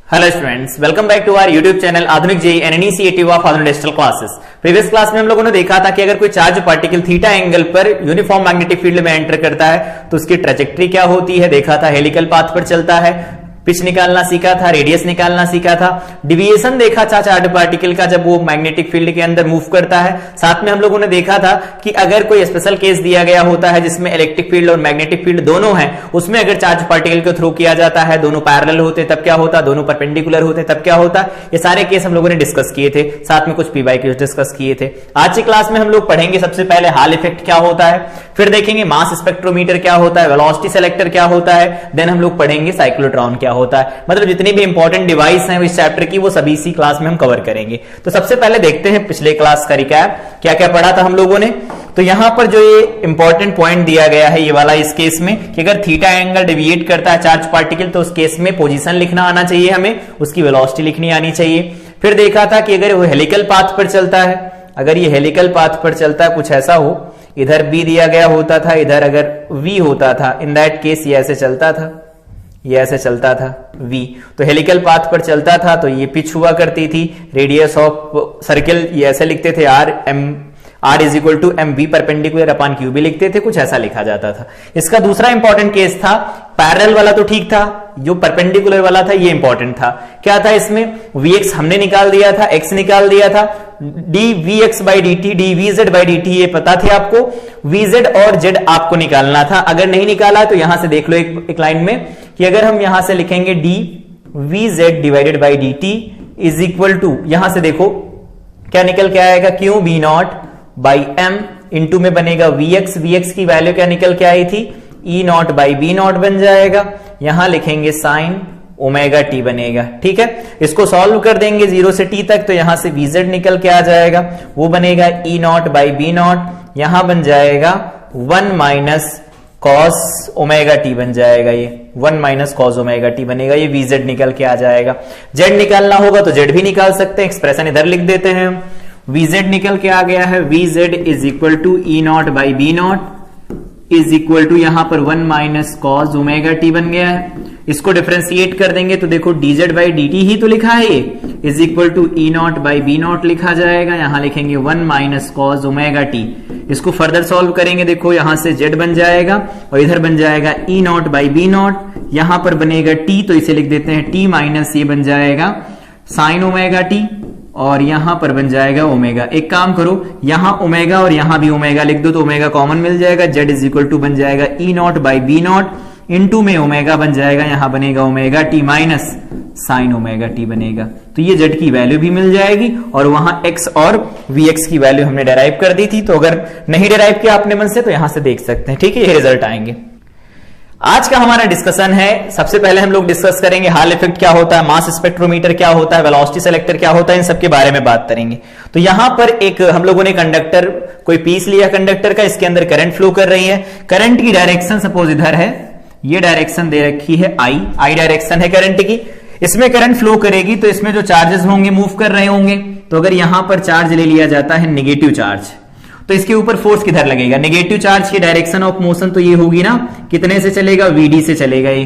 Hello students, welcome back to our YouTube channel Aadhunik JEE and initiative of Aadhunik digital classes. Previous class में हम लोगों ने देखा था कि अगर कोई चार्ज पार्टिकल थीटा एंगल पर यूनिफॉर्म मैग्नेटिक फील्ड में एंटर करता है तो उसकी ट्रेजेक्टरी क्या होती है। देखा था हेलिकल पाथ पर चलता है, पिच निकालना सीखा था, रेडियस निकालना सीखा था, डिविएशन देखा था चार्ज पार्टिकल का जब वो मैग्नेटिक फील्ड के अंदर मूव करता है। साथ में हम लोगों ने देखा था कि अगर कोई स्पेशल केस दिया गया होता है जिसमें इलेक्ट्रिक फील्ड और मैग्नेटिक फील्ड दोनों हैं, उसमें अगर चार्ज पार्टिकल को थ्रो किया जाता है, दोनों पैरेलल होते तब क्या होता, दोनों परपेंडिकुलर होते तब क्या होता। ये सारे केस हम लोगों ने डिस्कस किए थे, साथ में कुछ पीवाई केस डिस्कस किए थे। आज की क्लास में हम लोग पढ़ेंगे सबसे पहले हॉल इफेक्ट क्या होता है, फिर देखेंगे मास स्पेक्ट्रोमीटर क्या होता है, वेलोसिटी सेलेक्टर क्या होता है, देन हम लोग पढ़ेंगे साइक्लोट्रॉन क्या होता है। मतलब जितनी भी इंपॉर्टेंट डिवाइस हैं इस चैप्टर की वो सभी इसी क्लास में हम कवर करेंगे। तो सबसे पहले देखते हैं पिछले क्लास का रिकैप, क्या क्या पढ़ा था हम लोगों ने। तो यहां पर जो ये इंपॉर्टेंट पॉइंट दिया गया है ये वाला इस केस में कि अगर थीटा एंगल डिविएट करता है चार्ज पार्टिकल तो उस केस में पोजीशन लिखना आना चाहिए, हमें उसकी वेलोसिटी लिखनी आनी चाहिए। फिर देखा था कि अगर वो हेलिकल पाथ पर चलता है, अगर ये हेलिकल पाथ पर चलता है, कुछ ऐसा हो, इधर बी दिया गया होता था, इधर अगर वी होता था, इन दैट केस ये ऐसे चलता था, ये ऐसे चलता था v। तो हेलिकल पाथ पर चलता था तो ये पिच हुआ करती थी, रेडियस ऑफ सर्किल ये ऐसे लिखते थे r is equal to m v perpendicular upon q भी लिखते थे, कुछ ऐसा लिखा जाता था। इसका दूसरा इंपॉर्टेंट केस था, पैरेलल वाला तो ठीक था, जो परपेंडिकुलर वाला था ये इंपॉर्टेंट था। क्या था इसमें, vx हमने निकाल दिया था, x निकाल दिया था, dvx by dt dvz by dt ये पता थे आपको, vz और z आपको निकालना था। अगर नहीं निकाला तो यहां से देख लो एक लाइन में कि अगर हम यहां से लिखेंगे dvz divided by dt is equal to, यहां से देखो क्या निकल के आएगा, q B naught by m into में बनेगा vx, vx की वैल्यू क्या निकल के आई थी, ई नॉट बाई बी नॉट बन जाएगा। यहां लिखेंगे साइन ओमेगा टी बनेगा, ठीक है। इसको सॉल्व कर देंगे 0 से t तक तो यहां से vz निकल के आ जाएगा, वो बनेगा ई नॉट बाई बी नॉट, यहां बन जाएगा 1 माइनस कॉस ओमेगा टी बन जाएगा, ये 1 माइनस कॉस ओमेगा टी बनेगा, ये vz निकल के आ जाएगा। z निकालना होगा तो z भी निकाल सकते हैं, एक्सप्रेशन इधर लिख देते हैं हम, vz निकल के आ गया है, vz is equal to e not by B naught is equal to यहां पर 1 माइनस कॉस ओमेगा टी बन गया है। इसको डिफरेंशिएट कर देंगे तो देखो dz बाई dt ही तो लिखा है, ये is equal to e not by B naught लिखा जाएगा, यहां लिखेंगे 1 माइनस कॉस ओमेगा टी। इसको फर्दर सॉल्व करेंगे, देखो यहां से z बन जाएगा और इधर बन जाएगा E not by B not, यहां पर बनेगा t तो इसे लिख देते हैं t माइनस ये बन जाएगा साइन ओमेगा टी और यहां पर बन जाएगा ओमेगा। एक काम करो, यहां ओमेगा और यहां भी ओमेगा लिख दो तो ओमेगा कॉमन मिल जाएगा, z इज इक्वल टू बन जाएगा E not by B not into में ओमेगा बन जाएगा, यहां बनेगा omega T minus sine omega T बनेगा। तो ये z की वैल्यू भी मिल जाएगी और वहां x और vx की वैल्यू हमने डेराइव कर दी थी, तो अगर नहीं डेराइव किया अपने मन से तो यहां से देख सकते हैं, ठीक है। ये रिजल्ट आएंगे। आज का हमारा डिस्कशन है, सबसे पहले हम लोग डिस्कस करेंगे हॉल इफेक्ट क्या होता है, मास स्पेक्ट्रोमीटर क्या होता है, वेलोसिटी सेलेक्टर क्या होता है, इन सब के बारे में बात करेंगे। तो यहां पर एक हम लोगों ने कंडक्टर, कोई पीस लिया कंडक्टर का, इसके अंदर करंट फ्लो कर रही है। करंट की डायरेक्शन सपोज इधर है, ये डायरेक्शन दे रखी है आई डायरेक्शन है करंट की, इसमें करंट फ्लो करेगी तो इसमें जो चार्जेस होंगे मूव कर रहे होंगे। तो अगर यहां पर चार्ज ले लिया जाता है नेगेटिव चार्ज तो इसके ऊपर फोर्स किधर लगेगा, नेगेटिव चार्ज की डायरेक्शन ऑफ मोशन तो ये होगी ना, कितने से चलेगा, vd से चलेगा, ये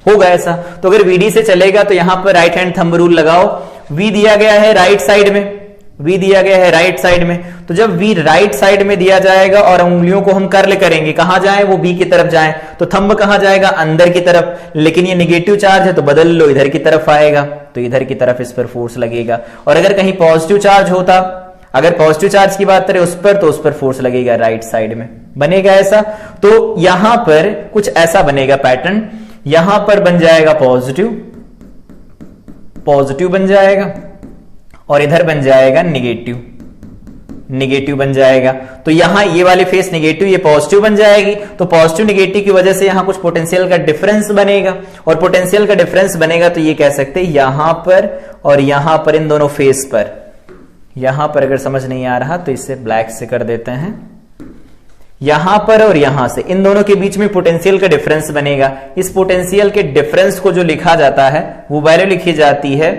होगा ऐसा। तो अगर vd से चलेगा तो यहां पर राइट हैंड थंब रूल लगाओ, v दिया गया है राइट साइड में, v दिया गया है राइट साइड में, तो जब v राइट साइड में दिया जाएगा और उंगलियों को हम कर्ल करेंगे, कहां जाए, वो b की तरफ जाए, तो थंब कहां जाएगा, अंदर की तरफ। लेकिन ये नेगेटिव चार्ज है तो बदल लो, इधर की तरफ आएगा तो इधर की तरफ इस पर फोर्स लगेगा। और अगर कहीं पॉजिटिव चार्ज होता, अगर पॉजिटिव चार्ज की बात करें उस पर, तो उस पर फोर्स लगेगा राइट साइड में, बनेगा ऐसा। तो यहां पर कुछ ऐसा बनेगा पैटर्न, यहां पर बन जाएगा पॉजिटिव, पॉजिटिव बन जाएगा और इधर बन जाएगा नेगेटिव, नेगेटिव बन जाएगा। तो यहां ये वाली फेस नेगेटिव, ये पॉजिटिव बन जाएगी, तो पॉजिटिव नेगेटिव की वजह से यहां कुछ पोटेंशियल का डिफरेंस बनेगा, और पोटेंशियल का डिफरेंस बनेगा तो ये कह सकते हैं यहां पर और यहां पर, इन दोनों फेस पर। यहां पर अगर समझ नहीं आ रहा तो इसे ब्लैक से कर देते हैं, यहां पर और यहां से, इन दोनों के बीच में पोटेंशियल का डिफरेंस बनेगा। इस पोटेंशियल के डिफरेंस को जो लिखा जाता है वो वैल्यू लिखी जाती है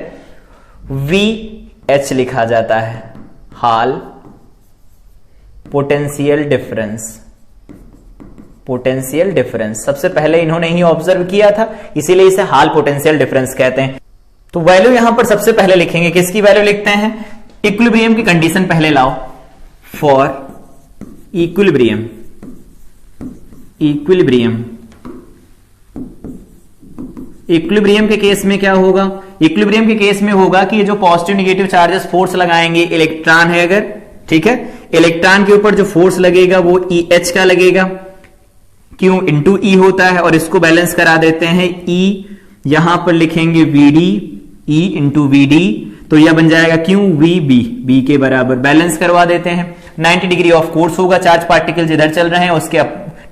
VH लिखा जाता है, hall potential difference, potential difference सबसे पहले इन्होंने ही ऑब्जर्व किया था, इसीलिए इसे हॉल पोटेंशियल डिफरेंस कहते हैं। तो वैल्यू यहां पर सबसे पहले लिखेंगे, किसकी वैल्यू लिखते हैं, इक्विलिब्रियम की कंडीशन पहले लाओ, फॉर इक्विलिब्रियम, इक्विलिब्रियम के केस में क्या होगा, इक्विलिब्रियम के केस में होगा कि ये जो पॉजिटिव नेगेटिव चार्जेस फोर्स लगाएंगे, इलेक्ट्रॉन है अगर, ठीक है, इलेक्ट्रॉन के ऊपर जो फोर्स लगेगा वो EH का लगेगा, क्यों इंटू E होता है, और इसको बैलेंस करा देते हैं, E यहां पर लिखेंगे VD, E इंटू VD, तो यह बन जाएगा क्यों VB, B के बराबर, बैलेंस करवा देते हैं। 90 डिग्री ऑफ कोर्स होगा, चार्ज पार्टिकल जिधर चल रहे हैं उसके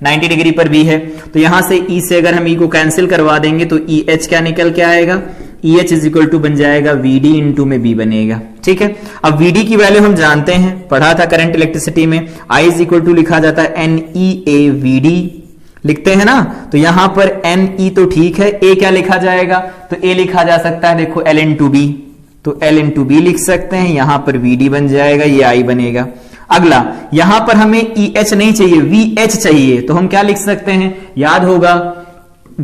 90 डिग्री पर भी है, तो यहां से E से अगर हम E को कैंसिल करवा देंगे तो EH क्या निकल के आएगा, EH इज इक्वल टू बन जाएगा VD इंटू में B बनेगा, ठीक है। अब VD की वैल्यू हम जानते हैं, पढ़ा था करंट इलेक्ट्रिसिटी में, I इज इक्वल टू लिखा जाता है NEAVD, लिखते हैं ना, तो यहां पर NE तो ठीक है, A क्या लिखा जाएगा, तो A लिखा जा सकता है, देखो L इंटू B, तो L इंटू B लिख सकते हैं, यहां पर VD बन जाएगा, ये I बनेगा। अगला यहां पर हमें EH नहीं चाहिए, VH चाहिए, तो हम क्या लिख सकते हैं, याद होगा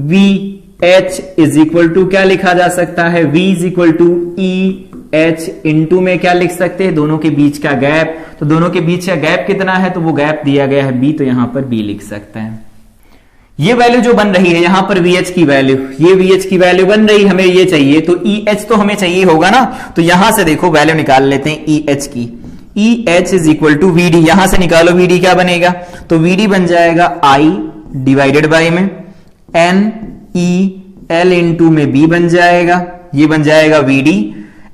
VH इज इक्वल टू क्या लिखा जा सकता है, V is equal to EH into में क्या लिख सकते हैं, दोनों के बीच का गैप, तो दोनों के बीच का गैप कितना है, तो वो गैप दिया गया है B, तो यहां पर B लिख सकते हैं। ये वैल्यू जो बन रही है यहां पर VH की वैल्यू, ये VH की वैल्यू बन रही, हमें ये चाहिए, तो EH तो हमें चाहिए होगा ना, तो यहां से देखो वैल्यू निकाल लेते हैं EH की, EH is equal to VD, यहां से निकालो VD क्या बनेगा, तो VD बन जाएगा I डिवाइडेड बाय में NEL इंटू में B बन जाएगा, ये बन जाएगा VD,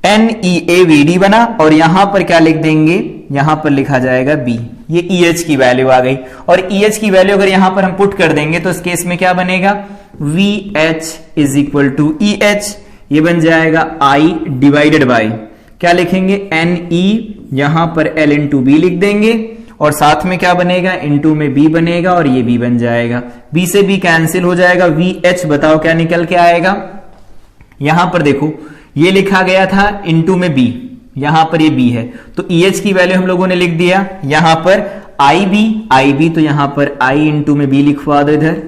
NEAVD बना, और यहां पर क्या लिख देंगे, यहां पर लिखा जाएगा B, ये EH की वैल्यू आ गई, और EH की वैल्यू अगर यहां पर हम पुट कर देंगे तो इस केस में क्या बनेगा, VH is equal to EH, ये बन जाएगा I डिवाइडेड बाय क्या लिखेंगे, NE, यहां पर L इंटू B लिख देंगे, और साथ में क्या बनेगा, इंटू में B बनेगा, और ये B बन जाएगा, B से B कैंसिल हो जाएगा, VH बताओ क्या निकल के आएगा, यहां पर देखो ये लिखा गया था इंटू में B, यहां पर ये B है, तो EH की वैल्यू हम लोगों ने लिख दिया, यहां पर IB, तो यहां पर I इंटू में B लिखवा दो इधर,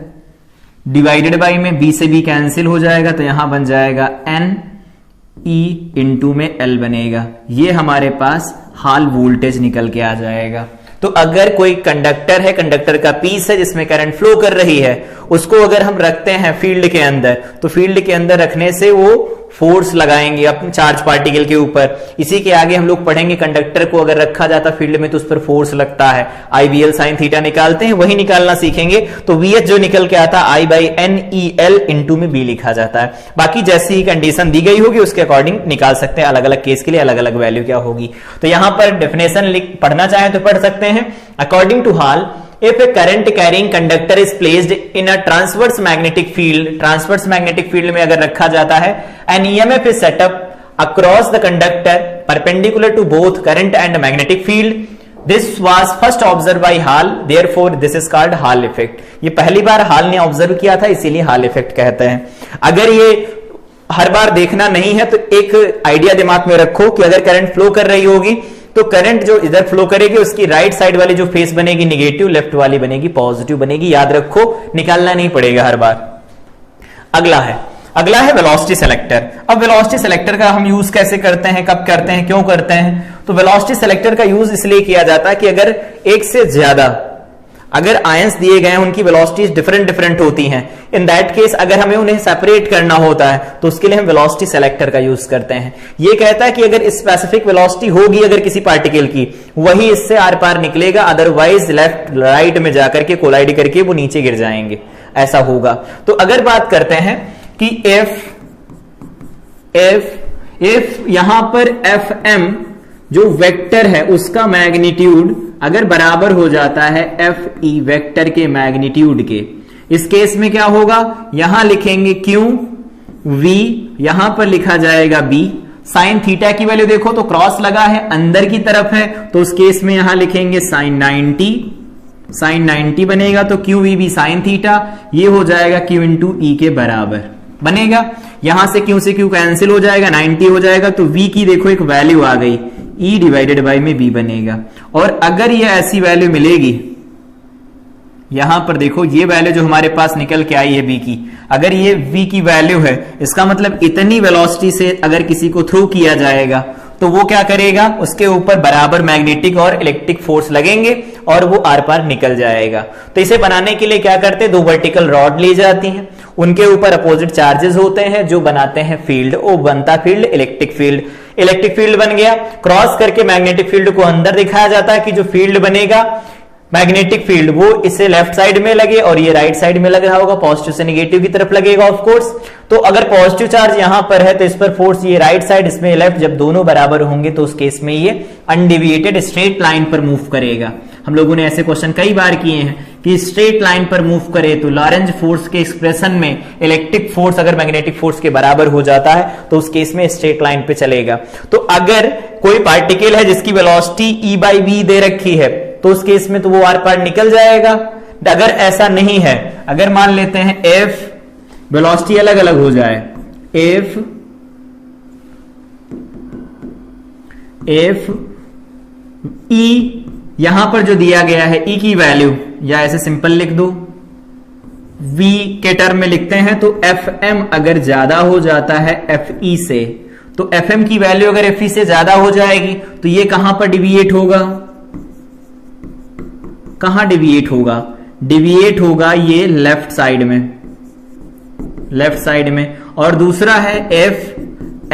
डिवाइडेड बाय में B से B कैंसिल हो जाएगा, तो यहां बन जाएगा NE इंटू में L बनेगा, ये हमारे पास हाल वोल्टेज निकल के आ जाएगा। तो अगर कोई कंडक्टर है, कंडक्टर का पीस है जिसमें करंट फ्लो कर रही है, उसको अगर हम रखते हैं फील्ड के अंदर, तो फील्ड के अंदर रखने से वो फोर्स लगाएंगे अपने चार्ज पार्टिकल के ऊपर। इसी के आगे हम लोग पढ़ेंगे कंडक्टर को अगर रखा जाता फील्ड में तो उस पर फोर्स लगता है, IBL साइन थीटा निकालते हैं, वही निकालना सीखेंगे, तो VH जो निकल के आता है I बाई NEL इंटू में B लिखा जाता है। बाकी जैसी ही कंडीशन दी गई होगी उसके अकॉर्डिंग निकाल सकते हैं, अलग अलग केस के लिए अलग अलग वैल्यू क्या होगी। तो यहां पर डेफिनेशन पढ़ना चाहें तो पढ़ सकते हैं, according to Hall, if a current carrying conductor is placed in a transverse magnetic field, transverse magnetic field में अगर रखा जाता है, an EMF is set up across the conductor perpendicular to both current and magnetic field. This was first observed by Hall, therefore this is called Hall effect. ये पहली बार hall ने observe किया था, इसीलिए हॉल इफेक्ट कहते हैं। अगर ये हर बार देखना नहीं है तो एक आइडिया दिमाग में रखो कि अगर करंट फ्लो कर रही होगी तो करंट जो इधर फ्लो करेगी उसकी राइट साइड वाली जो फेस बनेगी निगेटिव, लेफ्ट वाली बनेगी पॉजिटिव बनेगी, याद रखो, निकालना नहीं पड़ेगा हर बार। अगला है वेलोसिटी सेलेक्टर। अब वेलोसिटी सेलेक्टर का हम यूज कैसे करते हैं, कब करते हैं, क्यों करते हैं, तो वेलोसिटी सेलेक्टर का यूज इसलिए किया जाता है कि अगर एक से ज्यादा अगर आयंस दिए गए हैं उनकी वेलोसिटीज डिफरेंट होती हैं, इन दैट केस अगर हमें उन्हें सेपरेट करना होता है तो उसके लिए हम वेलोसिटी सेलेक्टर का यूज करते हैं। ये कहता है कि अगर स्पेसिफिक वेलोसिटी होगी अगर किसी पार्टिकल की, वही इससे आर पार निकलेगा, अदरवाइज लेफ्ट राइट में जाकर के कोलाइड करके वो नीचे गिर जाएंगे, ऐसा होगा। तो अगर बात करते हैं कि इफ यहां पर FM जो वेक्टर है उसका मैग्नीट्यूड अगर बराबर हो जाता है FE वेक्टर के मैग्नीट्यूड के, इस केस में क्या होगा, यहां लिखेंगे Q V, यहां पर लिखा जाएगा B, साइन थीटा की वैल्यू देखो तो क्रॉस लगा है अंदर की तरफ है, तो उस केस में यहां लिखेंगे साइन 90 बनेगा, तो QVB साइन थीटा, ये हो जाएगा Q इंटू E के बराबर बनेगा। यहां से Q से Q कैंसिल हो जाएगा, 90 हो जाएगा, तो V की देखो एक वैल्यू आ गई, E डिवाइडेड बाय में B बनेगा। और अगर ये ऐसी वैल्यू मिलेगी, यहां पर देखो ये वैल्यू जो हमारे पास निकल के आई है v की, अगर ये v की वैल्यू है, इसका मतलब इतनी वेलोसिटी से अगर किसी को थ्रो किया जाएगा तो वो क्या करेगा, उसके ऊपर बराबर मैग्नेटिक और इलेक्ट्रिक फोर्स लगेंगे और वो आर पार निकल जाएगा। तो इसे बनाने के लिए क्या करते हैं, दो वर्टिकल रॉड ली जाती हैं, उनके ऊपर अपोजिट चार्जेस होते हैं जो बनाते हैं फील्ड, वो बनता field electric field. Electric field बन गया, क्रॉस करके मैग्नेटिक फील्ड को अंदर दिखाया जाता है कि जो फील्ड बनेगा मैग्नेटिक फील्ड वो इसे लेफ्ट साइड में लगे और ये राइट साइड में लग रहा होगा, पॉजिटिव से नेगेटिव की तरफ लगेगा ऑफ कोर्स। तो अगर पॉजिटिव चार्ज यहां पर है तो इस पर फोर्स ये राइट साइड, इसमें लेफ्ट, जब दोनों बराबर होंगे तो उस केस में ये अनडिविएटेड स्ट्रेट लाइन पर मूव करेगा। हम लोगों ने ऐसे क्वेश्चन कई बार किए हैं कि स्ट्रेट लाइन पर मूव करे तो लॉरेंज फोर्स के एक्सप्रेशन में इलेक्ट्रिक फोर्स अगर मैग्नेटिक फोर्स के बराबर हो जाता है तो उस केस में स्ट्रेट लाइन पे चलेगा। तो अगर कोई पार्टिकल है जिसकी वेलोसिटी E/v दे रखी है तो उस केस में तो वो आर पार निकल जाएगा। अगर ऐसा नहीं है, अगर मान लेते हैं f वेलोसिटी अलग अलग हो जाए, f E यहां पर जो दिया गया है E की वैल्यू, या ऐसे सिंपल लिख दो v के टर्म में लिखते हैं, तो Fm अगर ज्यादा हो जाता है Fe से, तो Fm की वैल्यू अगर Fe से ज्यादा हो जाएगी तो ये कहां पर डिविएट होगा, कहां डिविएट होगा, डिविएट होगा ये लेफ्ट साइड में, लेफ्ट साइड में। और दूसरा है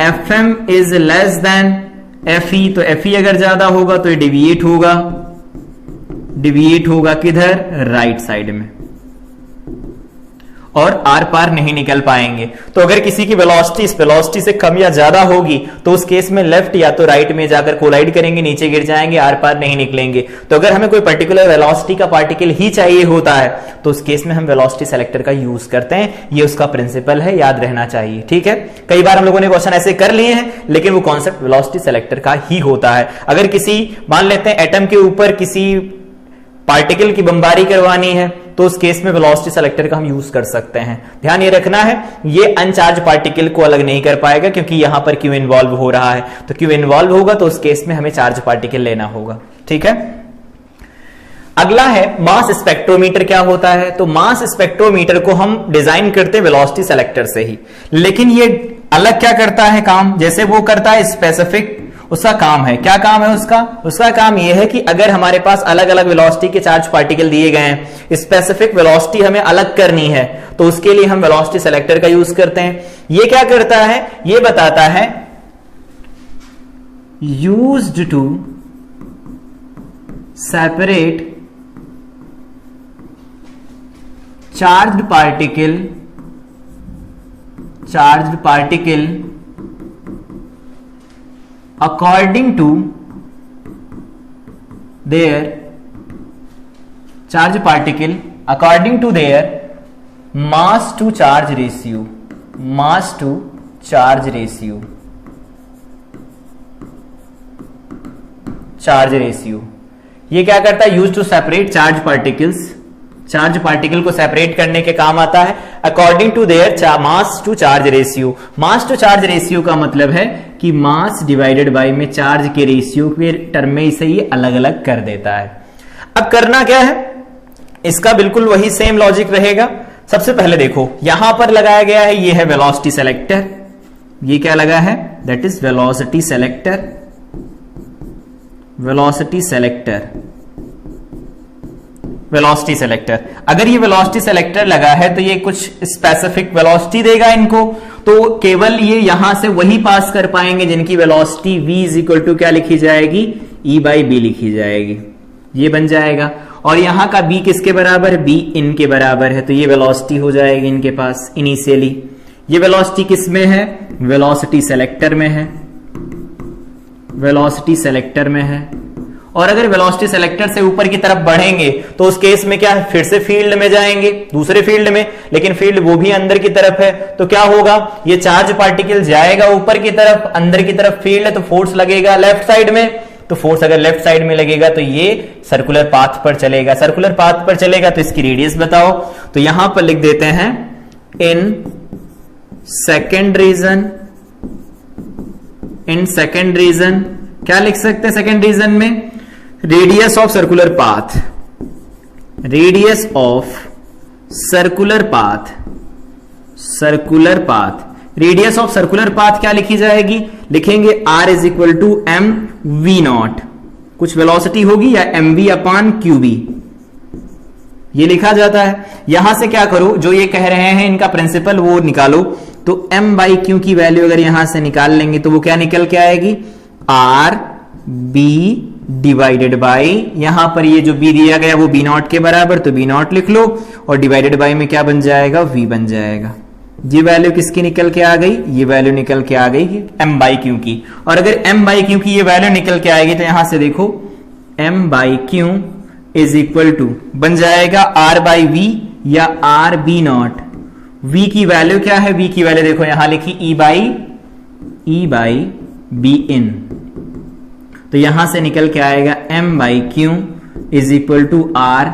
Fm is less than Fe, तो Fe अगर ज्यादा होगा तो ये डिविएट होगा, डिविएट होगा किधर, राइट साइड में, और आर पार नहीं निकल पाएंगे। तो अगर किसी की वेलोसिटी इस वेलोसिटी से कम या ज्यादा होगी तो उस केस में लेफ्ट या तो राइट में जाकर कोलाइड करेंगे, नीचे गिर जाएंगे, आर पार नहीं निकलेंगे। तो अगर हमें कोई पर्टिकुलर वेलोसिटी का पार्टिकल ही चाहिए होता है तो उस केस में हम वेलोसिटी सेलेक्टर का यूज करते हैं। ये उसका प्रिंसिपल है, याद रहना चाहिए, ठीक है। कई बार हम लोगों ने क्वेश्चन ऐसे कर लिए हैं, लेकिन वो कॉन्सेप्ट वेलोसिटी सेलेक्टर का ही होता है। अगर किसी, मान लेते हैं एटम के ऊपर किसी पार्टिकल की बमबारी करवानी है तो उस केस में वेलोसिटी सेलेक्टर का हम यूज कर सकते हैं। ध्यान ये रखना है, ये अनचार्ज पार्टिकल को अलग नहीं कर पाएगा क्योंकि यहां पर क्यू इन्वॉल्व हो रहा है। तो क्यू इन्वॉल्व होगा तो उस केस में हमें चार्ज पार्टिकल लेना होगा, ठीक है। अगला है मास स्पेक्ट्रोमीटर। क्या होता है, तो मास स्पेक्ट्रोमीटर को हम डिजाइन करते हैं वेलोसिटी सेलेक्टर से ही, लेकिन ये अलग क्या करता है काम, जैसे वो करता है स्पेसिफिक, उसका काम है, क्या काम है उसका, उसका काम यह है कि अगर हमारे पास अलग अलग वेलोसिटी के चार्ज पार्टिकल दिए गए हैं, स्पेसिफिक वेलोसिटी हमें अलग करनी है, तो उसके लिए हम वेलोसिटी सेलेक्टर का यूज करते हैं। ये क्या करता है, ये बताता है used to separate charged particle according to their charge particle according to their mass to charge ratio, mass to charge ratio, charge ratio। ये क्या करता है, use to separate charge particles, charge particle को सेपरेट करने के काम आता है according to their mass to charge ratio. Mass to charge ratio का मतलब है कि मास डिवाइडेड बाय में चार्ज के रेशियो के टर्म में इसे ये अलग अलग कर देता है। अब करना क्या है, इसका बिल्कुल वही सेम लॉजिक रहेगा। सबसे पहले देखो यहां पर लगाया गया है, ये है वेलोसिटी सेलेक्टर, ये क्या लगा है, that is velocity selector, velocity selector, velocity selector. अगर ये वेलोसिटी सेलेक्टर लगा है तो ये कुछ स्पेसिफिक वेलोसिटी देगा इनको, तो केवल ये यहां से वही पास कर पाएंगे जिनकी velocity v is equal to क्या लिखी जाएगी, E/b लिखी जाएगी, ये बन जाएगा। और यहां का b किसके बराबर है, b इनके बराबर है, तो ये वेलोसिटी हो जाएगी इनके पास इनिशियली। ये वेलोसिटी किस में है, वेलोसिटी सेलेक्टर में है, वेलोसिटी सेलेक्टर में है। और अगर वेलोसिटी सेलेक्टर से ऊपर की तरफ बढ़ेंगे तो उस केस में क्या है, फिर से फील्ड में जाएंगे, दूसरे फील्ड में, लेकिन फील्ड वो भी अंदर की तरफ है, तो क्या होगा, ये चार्ज पार्टिकल जाएगा ऊपर की तरफ, अंदर की तरफ फील्ड है तो फोर्स लगेगा लेफ्ट साइड में, तो फोर्स अगर लेफ्ट साइड में लगेगा तो ये सर्कुलर पाथ पर चलेगा, सर्कुलर पाथ पर चलेगा तो इसकी रेडियस बताओ, तो यहां पर लिख देते हैं इन सेकेंड रीजन, क्या लिख सकते हैं सेकेंड रीजन में, radius of circular path, radius of circular path, circular path, radius of circular path क्या लिखी जाएगी, लिखेंगे r is equal to m we naught, कुछ वेलोसिटी होगी या m v upon q b, ये लिखा जाता है। यहां से क्या करो, जो ये कह रहे हैं इनका प्रिंसिपल वो निकालो, तो m बाई क्यू की वैल्यू अगर यहां से निकाल लेंगे तो वो क्या निकल के आएगी, आर बी डिवाइडेड बाई, यहां पर ये जो b दिया गया वो b नॉट के बराबर, तो b नॉट लिख लो, और डिवाइडेड बाई में क्या बन जाएगा, v बन जाएगा। ये वैल्यू किसकी निकल के आ गई, ये वैल्यू निकल के आ गई m बाई क्यू की। और अगर m बाई क्यू की ये वैल्यू निकल के आएगी तो यहां से देखो m by q is equal to बन जाएगा r बाई वी या r बी नॉट। v की वैल्यू क्या है, v की वैल्यू देखो यहां लिखी e बाई बी इन, तो यहां से निकल के आएगा m by q is equal to r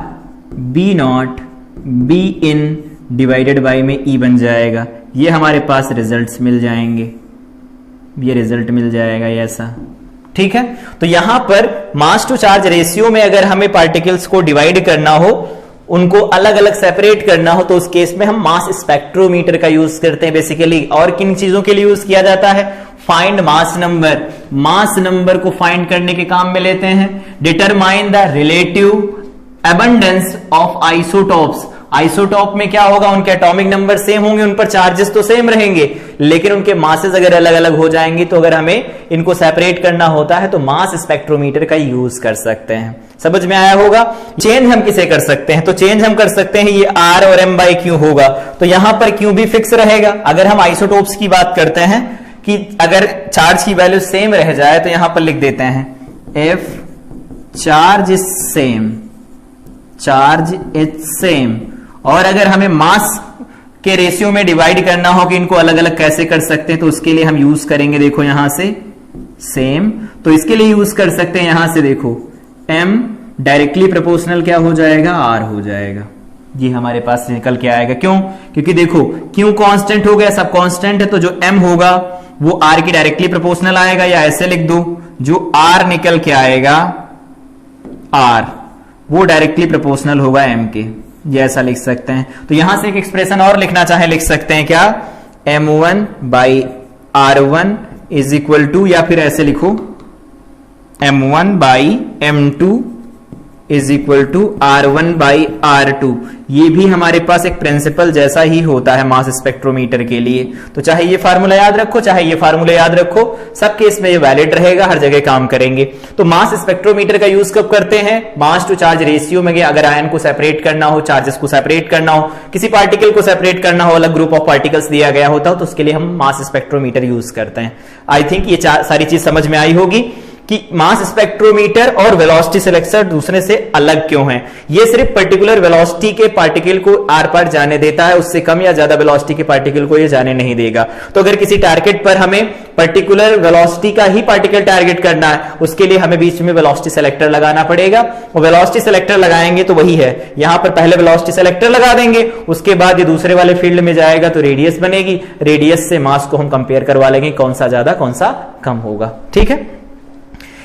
b naught b इन डिवाइडेड बाई में e बन जाएगा। ये हमारे पास रिजल्ट्स मिल जाएंगे, ये रिजल्ट मिल जाएगा ऐसा, ठीक है। तो यहां पर मास टू चार्ज रेशियो में अगर हमें पार्टिकल्स को डिवाइड करना हो, उनको अलग अलग सेपरेट करना हो, तो उस केस में हम मास स्पेक्ट्रोमीटर का यूज करते हैं बेसिकली। और किन चीजों के लिए यूज किया जाता है, find mass number, mass number को फाइंड करने के काम में लेते हैं। Determine the relative abundance of isotopes, isotope में क्या होगा, उनके एटॉमिक नंबर सेम होंगे, उन पर चार्जेस तो सेम रहेंगे, लेकिन उनके मासेस अगर अलग अलग हो जाएंगी, तो अगर हमें इनको सेपरेट करना होता है तो मास स्पेक्ट्रोमीटर का यूज कर सकते हैं। समझ में आया होगा। चेंज हम किसे कर सकते हैं, तो चेंज हम कर सकते हैं ये r और m बाई क्यू होगा, तो यहां पर क्यू भी फिक्स रहेगा। अगर हम आइसोटोप्स की बात करते हैं कि अगर चार्ज की वैल्यू सेम रह जाए, तो यहां पर लिख देते हैं if charge is same, charge is same. और अगर हमें मास के रेशियो में डिवाइड करना हो कि इनको अलग अलग कैसे कर सकते हैं, तो उसके लिए हम यूज करेंगे, देखो यहां से सेम, तो इसके लिए यूज कर सकते हैं यहां से देखो m डायरेक्टली प्रोपोर्शनल क्या हो जाएगा, r हो जाएगा। ये हमारे पास निकल के आएगा, क्यों, क्योंकि देखो q कांस्टेंट हो गया, सब कांस्टेंट है, तो जो m होगा वो r की डायरेक्टली प्रोपोर्शनल आएगा, या ऐसे लिख दो जो r निकल के आएगा r वो डायरेक्टली प्रोपोर्शनल होगा m के, ये ऐसा लिख सकते हैं। तो यहां से एक एक्सप्रेशन और लिखना चाहे लिख सकते हैं क्या, m1 by r1 is equal to, या फिर ऐसे लिखो m1 by m2 is equal to r1 by r2। ये भी हमारे पास एक प्रिंसिपल जैसा ही होता है मास स्पेक्ट्रोमीटर के लिए। तो चाहे ये फार्मूला याद रखो, चाहे ये फार्मूला याद रखो, सब केस में ये वैलिड रहेगा, हर जगह काम करेंगे। तो मास स्पेक्ट्रोमीटर का यूज कब करते हैं, मास टू चार्ज रेशियो में, अगर आयन को सेपरेट करना हो, चार्जेस को सेपरेट करना हो, किसी पार्टिकल को सेपरेट करना हो, अलग ग्रुप ऑफ पार्टिकल्स दिया गया होता हो, तो उसके लिए हम मास स्पेक्ट्रोमीटर यूज करते हैं। आई थिंक ये सारी चीज समझ में आई होगी कि मास स्पेक्ट्रोमीटर और वेलोसिटी सिलेक्टर दूसरे से अलग क्यों हैं। ये सिर्फ पर्टिकुलर वेलोसिटी के पार्टिकल को आर पार जाने देता है, उससे कम या ज्यादा वेलोसिटी के पार्टिकल को ये जाने नहीं देगा। तो अगर किसी टारगेट पर हमें पर्टिकुलर वेलोसिटी का ही पार्टिकल टारगेट करना है, उसके लिए हमें बीच में वेलोसिटी सिलेक्टर लगाना पड़ेगा। और वेलोसिटी सिलेक्टर लगाएंगे तो वही है, यहां पर पहले वेलोसिटी सिलेक्टर लगा देंगे, उसके बाद ये दूसरे वाले फील्ड में जाएगा तो रेडियस बनेगी, रेडियस से मास को हम कंपेयर करवा लेंगे, कौन सा ज्यादा कौन सा कम होगा। ठीक है,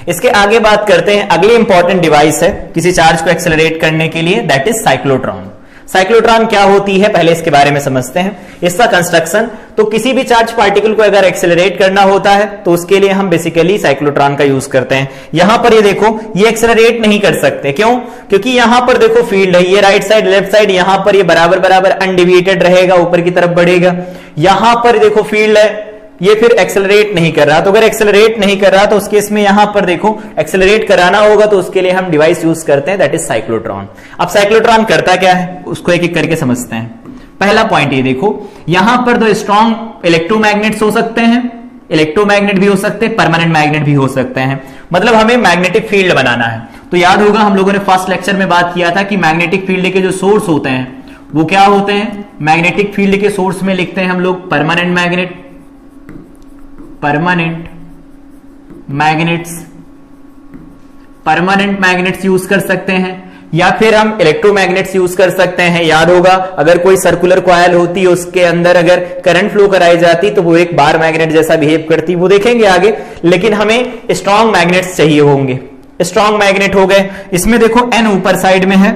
इसके आगे बात करते हैं। अगली इंपॉर्टेंट डिवाइस है किसी चार्ज को एक्सेलरेट करने के लिए, दैट इज साइक्लोट्रॉन। साइक्लोट्रॉन क्या होती है पहले इसके बारे में समझते हैं। इसका कंस्ट्रक्शन, तो किसी भी चार्ज पार्टिकल को अगर एक्सेलरेट करना होता है तो उसके लिए हम बेसिकली साइक्लोट्रॉन का यूज करते हैं। यहां पर ये देखो, ये एक्सेलरेट नहीं कर सकते, क्यों, क्योंकि यहां पर देखो फील्ड है, ये राइट साइड लेफ्ट साइड, यहां पर ये बराबर बराबर अनडिविएटेड रहेगा, ऊपर की तरफ बढ़ेगा। यहां पर देखो फील्ड है, ये फिर एक्सेलरेट नहीं कर रहा। तो अगर एक्सेलरेट नहीं कर रहा तो उस केस में यहां पर देखो एक्सेलरेट कराना होगा, तो उसके लिए हम डिवाइस यूज करते हैं, दैट इज साइक्लोट्रॉन। अब साइक्लोट्रॉन करता क्या है उसको एक एक करके समझते हैं। पहला पॉइंट ये देखो, यहां पर दो स्ट्रॉन्ग इलेक्ट्रोमैग्नेट्स हो सकते हैं, इलेक्ट्रोमैग्नेट भी हो सकते हैं, परमानेंट मैग्नेट भी हो सकते हैं, मतलब हमें मैग्नेटिक फील्ड बनाना है। तो याद होगा हम लोगों ने फर्स्ट लेक्चर में बात किया था कि मैग्नेटिक फील्ड के जो सोर्स होते हैं वो क्या होते हैं, मैग्नेटिक फील्ड के सोर्स में लिखते हैं हम लोग permanent magnet, permanent magnets use कर सकते हैं, या फिर हम इलेक्ट्रोमैग्नेट्स यूज कर सकते हैं। याद होगा अगर कोई सर्कुलर कॉइल होती है उसके अंदर अगर करंट फ्लो कराई जाती तो वो एक बार मैग्नेट जैसा बिहेव करती, वो देखेंगे आगे। लेकिन हमें स्ट्रॉन्ग मैग्नेट्स चाहिए होंगे, स्ट्रॉन्ग मैग्नेट हो गए। इसमें देखो N ऊपर साइड में है,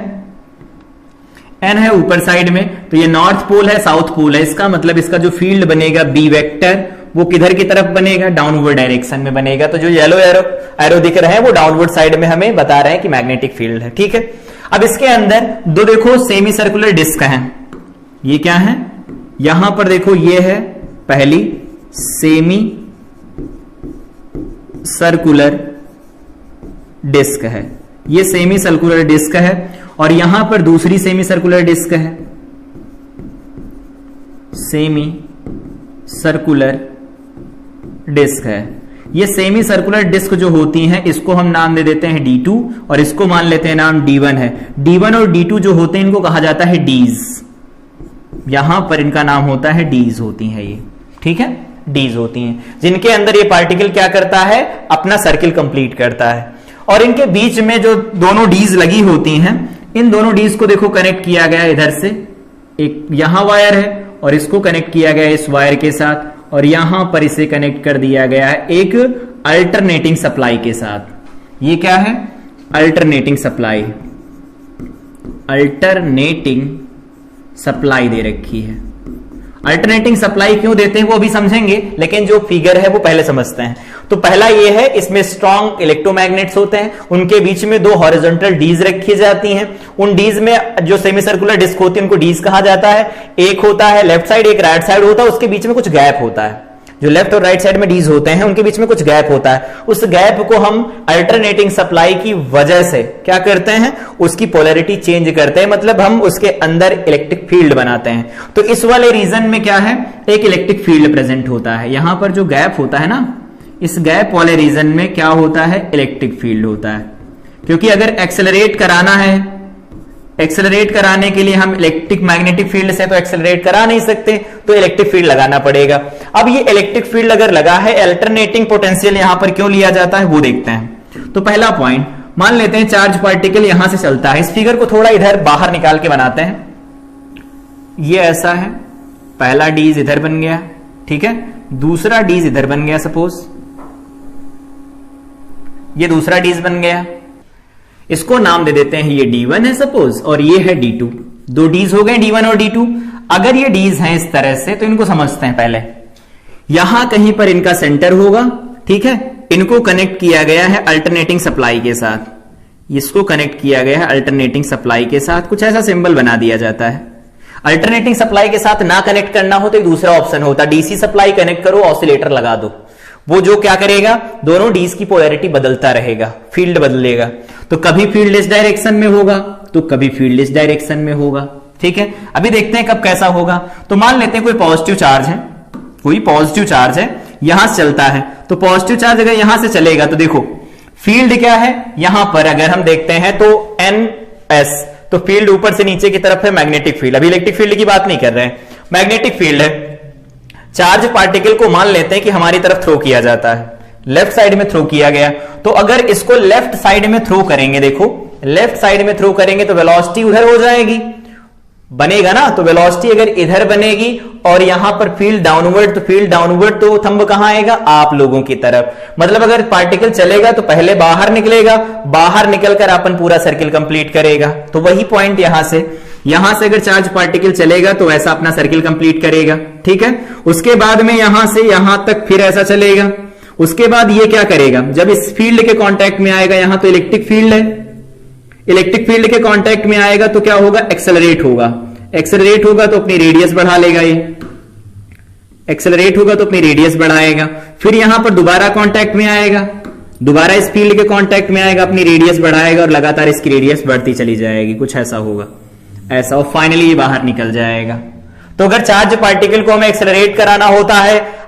एन है ऊपर साइड में, तो ये नॉर्थ पोल है, साउथ पोल है, इसका मतलब इसका जो फील्ड बनेगा बी वेक्टर वो किधर की तरफ बनेगा, डाउनवर्ड डायरेक्शन में बनेगा। तो जो येलो एरो दिख रहा है वो डाउनवर्ड साइड में हमें बता रहे हैं कि मैग्नेटिक फील्ड है। ठीक है, अब इसके अंदर दो देखो सेमी सर्कुलर डिस्क हैं, ये क्या है, यहां पर देखो ये है पहली सेमी सर्कुलर डिस्क है, ये सेमी सर्कुलर डिस्क है, और यहां पर दूसरी सेमी सर्कुलर डिस्क है, सेमी सर्कुलर डिस्क है। ये सेमी सर्कुलर डिस्क जो होती हैं इसको हम नाम दे देते हैं D2 और इसको मान लेते हैं नाम D1 है। D1 और D2 जो होते हैं इनको कहा जाता है डीज, यहां पर इनका नाम होता है डीज होती है ये, ठीक है, डीज होती हैं, जिनके अंदर ये पार्टिकल क्या करता है, अपना सर्किल कंप्लीट करता है। और इनके बीच में जो दोनों डीज लगी होती हैं, इन दोनों डीज को देखो कनेक्ट किया गया इधर से, एक यहां वायर है और इसको कनेक्ट किया गया इस वायर के साथ, और यहां पर इसे कनेक्ट कर दिया गया है एक अल्टरनेटिंग सप्लाई के साथ। ये क्या है, अल्टरनेटिंग सप्लाई, अल्टरनेटिंग सप्लाई दे रखी है। अल्टरनेटिंग सप्लाई क्यों देते हैं वो अभी समझेंगे, लेकिन जो फिगर है वो पहले समझते हैं। तो पहला ये है, इसमें स्ट्रॉन्ग इलेक्ट्रोमैग्नेट्स होते हैं, उनके बीच में दो हॉरिजॉन्टल डीज रखी जाती हैं। उन डीज में जो सेमी सर्कुलर डिस्क होती है उनको डीज कहा जाता है। एक होता है लेफ्ट साइड, एक राइट साइड होता है, उसके बीच में कुछ गैप होता है। जो लेफ्ट और राइट साइड में डीज होते हैं उनके बीच में कुछ गैप होता है, उस गैप को हम अल्टरनेटिंग सप्लाई की वजह से क्या करते हैं, उसकी पोलैरिटी चेंज करते हैं, मतलब हम उसके अंदर इलेक्ट्रिक फील्ड बनाते हैं। तो इस वाले रीजन में क्या है, एक इलेक्ट्रिक फील्ड प्रेजेंट होता है। यहां पर जो गैप होता है ना, इस गैप वाले रीजन में क्या होता है, इलेक्ट्रिक फील्ड होता है। क्योंकि अगर एक्सेलरेट कराना है, एक्सेलरेट कराने के लिए हम इलेक्ट्रिक मैग्नेटिक फील्ड से तो एक्सेलरेट करा नहीं सकते, तो इलेक्ट्रिक फील्ड लगाना पड़ेगा। अब ये इलेक्ट्रिक फील्ड अगर लगा है, अल्टरनेटिंग पोटेंशियल यहां पर क्यों लिया जाता है वो देखते हैं। तो पहला पॉइंट मान लेते हैं चार्ज पार्टिकल यहां से चलता है, इस फिगर को थोड़ा इधर बाहर निकाल के बनाते हैं। ये ऐसा है, पहला डीज इधर बन गया, ठीक है, दूसरा डीज इधर बन गया, सपोज ये दूसरा डीज बन गया, इसको नाम दे देते हैं, ये D1 है सपोज, और ये है D2। दो डीज हो गए D1 और D2। अगर ये डीज हैं इस तरह से तो इनको समझते हैं पहले। यहां कहीं पर इनका सेंटर होगा, ठीक है, इनको कनेक्ट किया गया है अल्टरनेटिंग सप्लाई के साथ, इसको कनेक्ट किया गया है अल्टरनेटिंग सप्लाई के साथ, कुछ ऐसा सिंबल बना दिया जाता है। अल्टरनेटिंग सप्लाई के साथ ना कनेक्ट करना हो तो एक दूसरा ऑप्शन होता है, डीसी सप्लाई कनेक्ट करो, ऑसिलेटर लगा दो। वो जो क्या करेगा, दोनों डीज की पोलैरिटी बदलता रहेगा, फील्ड बदलेगा। तो कभी फील्ड इस डायरेक्शन में होगा तो कभी फील्ड इस डायरेक्शन में होगा, ठीक है। अभी देखते हैं कब कैसा होगा। तो मान लेते हैं कोई पॉजिटिव चार्ज है, कोई पॉजिटिव चार्ज है, यहां से चलता है, तो पॉजिटिव चार्ज अगर यहां से चलेगा तो देखो फील्ड क्या है, यहां पर अगर हम देखते हैं तो NS, तो फील्ड ऊपर से नीचे की तरफ है मैग्नेटिक फील्ड। अभी इलेक्ट्रिक फील्ड की बात नहीं कर रहे हैं, मैग्नेटिक फील्ड है। चार्ज पार्टिकल को मान लेते हैं कि हमारी तरफ थ्रो किया जाता है, लेफ्ट साइड में थ्रो किया गया, तो अगर इसको लेफ्ट साइड में थ्रो करेंगे, देखो लेफ्ट साइड में थ्रो करेंगे तो वेलोसिटी उधर हो जाएगी, बनेगा ना, तो वेलोसिटी अगर इधर बनेगी और यहां पर फील्ड डाउनवर्ड, तो फील्ड डाउनवर्ड तो थंब कहां आएगा, आप लोगों की तरफ। मतलब अगर पार्टिकल चलेगा तो पहले बाहर निकलेगा, बाहर निकलकर अपन पूरा सर्किल कंप्लीट करेगा। तो वही पॉइंट यहां से अगर चार्ज पार्टिकल चलेगा तो ऐसा अपना सर्किल कंप्लीट करेगा, ठीक है। उसके बाद में यहां से यहां तक फिर ऐसा चलेगा। उसके बाद ये क्या करेगा, जब इस फील्ड के कांटेक्ट में आएगा, यहां तो इलेक्ट्रिक फील्ड है, इलेक्ट्रिक फील्ड के कांटेक्ट में आएगा तो क्या होगा, एक्सेलरेट होगा। एक्सेलरेट होगा तो अपनी रेडियस बढ़ा लेगा, ये एक्सेलरेट होगा तो अपनी रेडियस बढ़ाएगा। फिर यहां पर दोबारा कांटेक्ट में आएगा, दोबारा इस फील्ड के कांटेक्ट में आएगा, अपनी रेडियस बढ़ाएगा और लगातार इसकी रेडियस बढ़ती चली जाएगी, कुछ ऐसा होगा, ऐसा, और फाइनली ये बाहर निकल जाएगा। तो अगर चार्ज पार्टिकल को हमें एक्सेलरेट कराना होता है,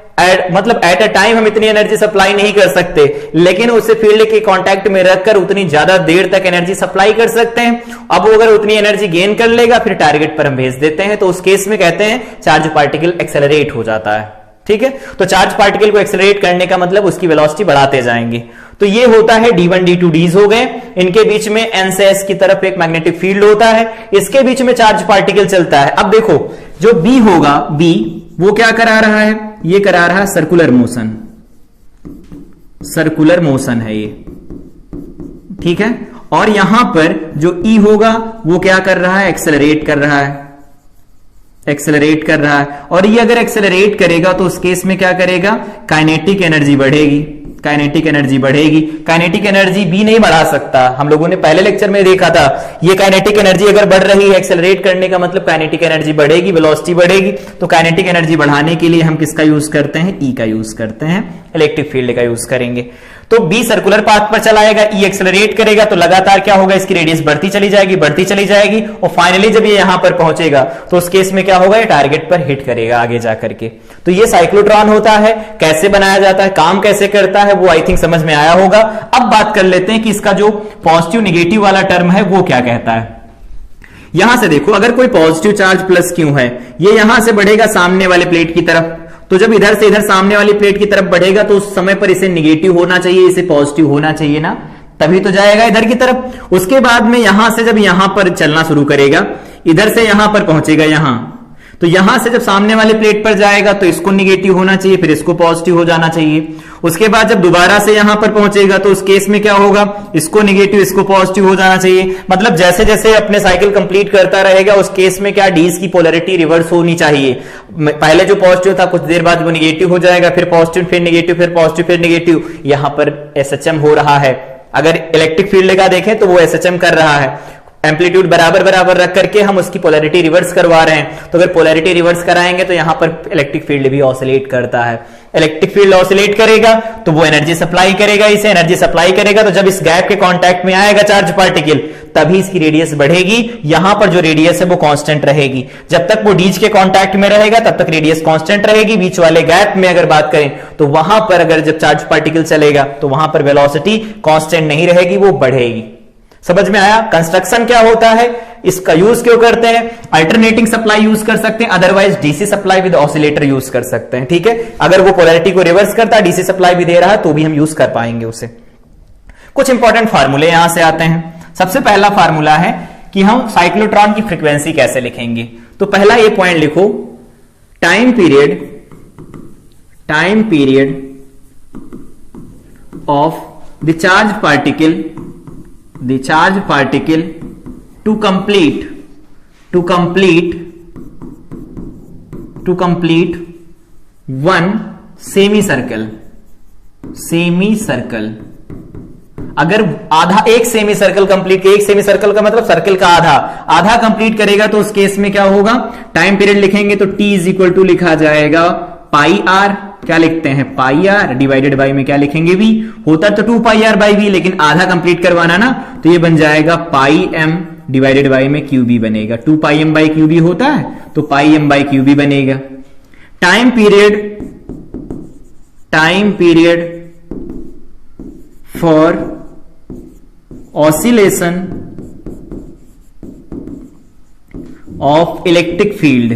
मतलब एट अ टाइम हम इतनी एनर्जी सप्लाई नहीं कर सकते, लेकिन उसे फील्ड के कांटेक्ट में रखकर उतनी ज्यादा देर तक एनर्जी सप्लाई कर सकते हैं। अब वो अगर उतनी एनर्जी गेन कर लेगा फिर टारगेट पर हम भेज देते हैं, तो उस केस में कहते हैं चार्ज पार्टिकल एक्सेलरेट हो जाता है, ठीक है। तो चार्ज पार्टिकल को एक्सेलरेट करने का मतलब उसकी वेलोसिटी बढ़ाते जाएंगे। तो ये होता है D1 D2 डीज हो गए, इनके बीच में N से S की तरफ एक मैग्नेटिक फील्ड होता है, इसके बीच में चार्ज पार्टिकल चलता है। अब देखो जो B होगा, B वो क्या करा रहा है, ये करा रहा है सर्कुलर मोशन, सर्कुलर मोशन है ये, ठीक है। और यहां पर जो ई होगा वो क्या कर रहा है, एक्सेलरेट कर रहा है, एक्सेलरेट कर रहा है। और ये अगर एक्सेलरेट करेगा तो उस केस में क्या करेगा, काइनेटिक एनर्जी बढ़ेगी, काइनेटिक एनर्जी बढ़ेगी। काइनेटिक एनर्जी भी नहीं बढ़ा सकता, हम लोगों ने पहले लेक्चर में देखा था। ये काइनेटिक एनर्जी अगर बढ़ रही है, एक्सेलरेट करने का मतलब काइनेटिक एनर्जी बढ़ेगी, वेलोसिटी बढ़ेगी। तो काइनेटिक एनर्जी बढ़ाने के लिए हम किसका यूज करते हैं, ई का यूज करते हैं, इलेक्ट्रिक फील्ड का यूज करेंगे। तो बी सर्कुलर पाथ पर चलाएगा, ई एक्सेलरेट करेगा, तो लगातार क्या होगा, इसकी रेडियस बढ़ती चली जाएगी, बढ़ती चली जाएगी, और फाइनली जब ये यहां पर पहुंचेगा तो उस केस में क्या होगा, ये टारगेट पर हिट करेगा आगे जाकर के। तो ये साइक्लोट्रॉन होता है। कैसे बनाया जाता है, काम कैसे करता है, वो आई थिंक समझ में आया होगा। अब बात कर लेते हैं कि इसका जो पॉजिटिव निगेटिव वाला टर्म है वो क्या कहता है। यहां से देखो, अगर कोई पॉजिटिव चार्ज प्लस क्यू है, ये यहां से बढ़ेगा सामने वाले प्लेट की तरफ, तो जब इधर से इधर सामने वाली प्लेट की तरफ बढ़ेगा तो उस समय पर इसे निगेटिव होना चाहिए, इसे पॉजिटिव होना चाहिए ना, तभी तो जाएगा इधर की तरफ। उसके बाद में यहां से जब यहां पर चलना शुरू करेगा, इधर से यहां पर पहुंचेगा यहां, तो यहां से जब सामने वाले प्लेट पर जाएगा तो इसको निगेटिव होना चाहिए, फिर इसको पॉजिटिव हो जाना चाहिए। उसके बाद जब दोबारा से यहां पर पहुंचेगा तो उस केस में क्या होगा, इसको निगेटिव इसको पॉजिटिव हो जाना चाहिए। मतलब जैसे जैसे अपने साइकिल कंप्लीट करता रहेगा उस केस में क्या, डीज की पोलैरिटी रिवर्स होनी चाहिए। पहले जो पॉजिटिव था कुछ देर बाद वो निगेटिव हो जाएगा, फिर पॉजिटिव, फिर निगेटिव, फिर पॉजिटिव, फिर निगेटिव। यहां पर एसएचएम हो रहा है। अगर इलेक्ट्रिक फील्ड का देखें तो वो एसएचएम कर रहा है, एम्पलीट्यूड बराबर बराबर रख करके हम उसकी पोलैरिटी रिवर्स करवा रहे हैं। तो अगर पोलैरिटी रिवर्स कराएंगे तो यहां पर इलेक्ट्रिक फील्ड भी ऑसिलेट करता है। इलेक्ट्रिक फील्ड ऑसिलेट करेगा तो वो एनर्जी सप्लाई करेगा, इसे एनर्जी सप्लाई करेगा, तो जब इस गैप के कांटेक्ट में आएगा चार्ज पार्टिकल तभी इसकी रेडियस बढ़ेगी। यहां पर जो रेडियस है वो कांस्टेंट रहेगी। जब तक वो डीज के कांटेक्ट में रहेगा तब तक रेडियस कांस्टेंट रहेगी। बीच वाले गैप में अगर बात करें तो वहां पर अगर जब चार्ज पार्टिकल चलेगा तो वहां पर वेलोसिटी कांस्टेंट नहीं रहेगी, वो बढ़ेगी। समझ में आया। कंस्ट्रक्शन क्या होता है, इसका यूज क्यों करते हैं, अल्टरनेटिंग सप्लाई यूज कर सकते हैं, otherwise DC supply with oscillator use कर सकते हैं। ठीक है, अगर वो पोलैरिटी को रिवर्स करता है, डीसी सप्लाई भी दे रहा है, तो भी हम यूज कर पाएंगे उसे। कुछ इंपॉर्टेंट फार्मूले यहां से आते हैं। सबसे पहला फार्मूला है कि हम साइक्लोट्रॉन की फ्रीक्वेंसी कैसे लिखेंगे। तो पहला ये पॉइंट लिखो, time period of the charge particle to complete one semicircle। अगर आधा, एक सेमी सर्कल कंप्लीट, एक सेमी सर्कल का मतलब सर्कल का आधा कंप्लीट करेगा तो उस केस में क्या होगा, टाइम पीरियड लिखेंगे तो t इज इक्वल टू लिखा जाएगा पाई आर। क्या लिखते हैं, पाई आर डिवाइडेड बाई में क्या लिखेंगे, v। होता तो 2 पाई आर बाई v, लेकिन आधा कंप्लीट करवाना ना, तो ये बन जाएगा पाई एम डिवाइडेड बाई में क्यू बी बनेगा। 2 pi m by q B होता है तो पाई एम बाई क्यू बी बनेगा। Time period for oscillation of electric field,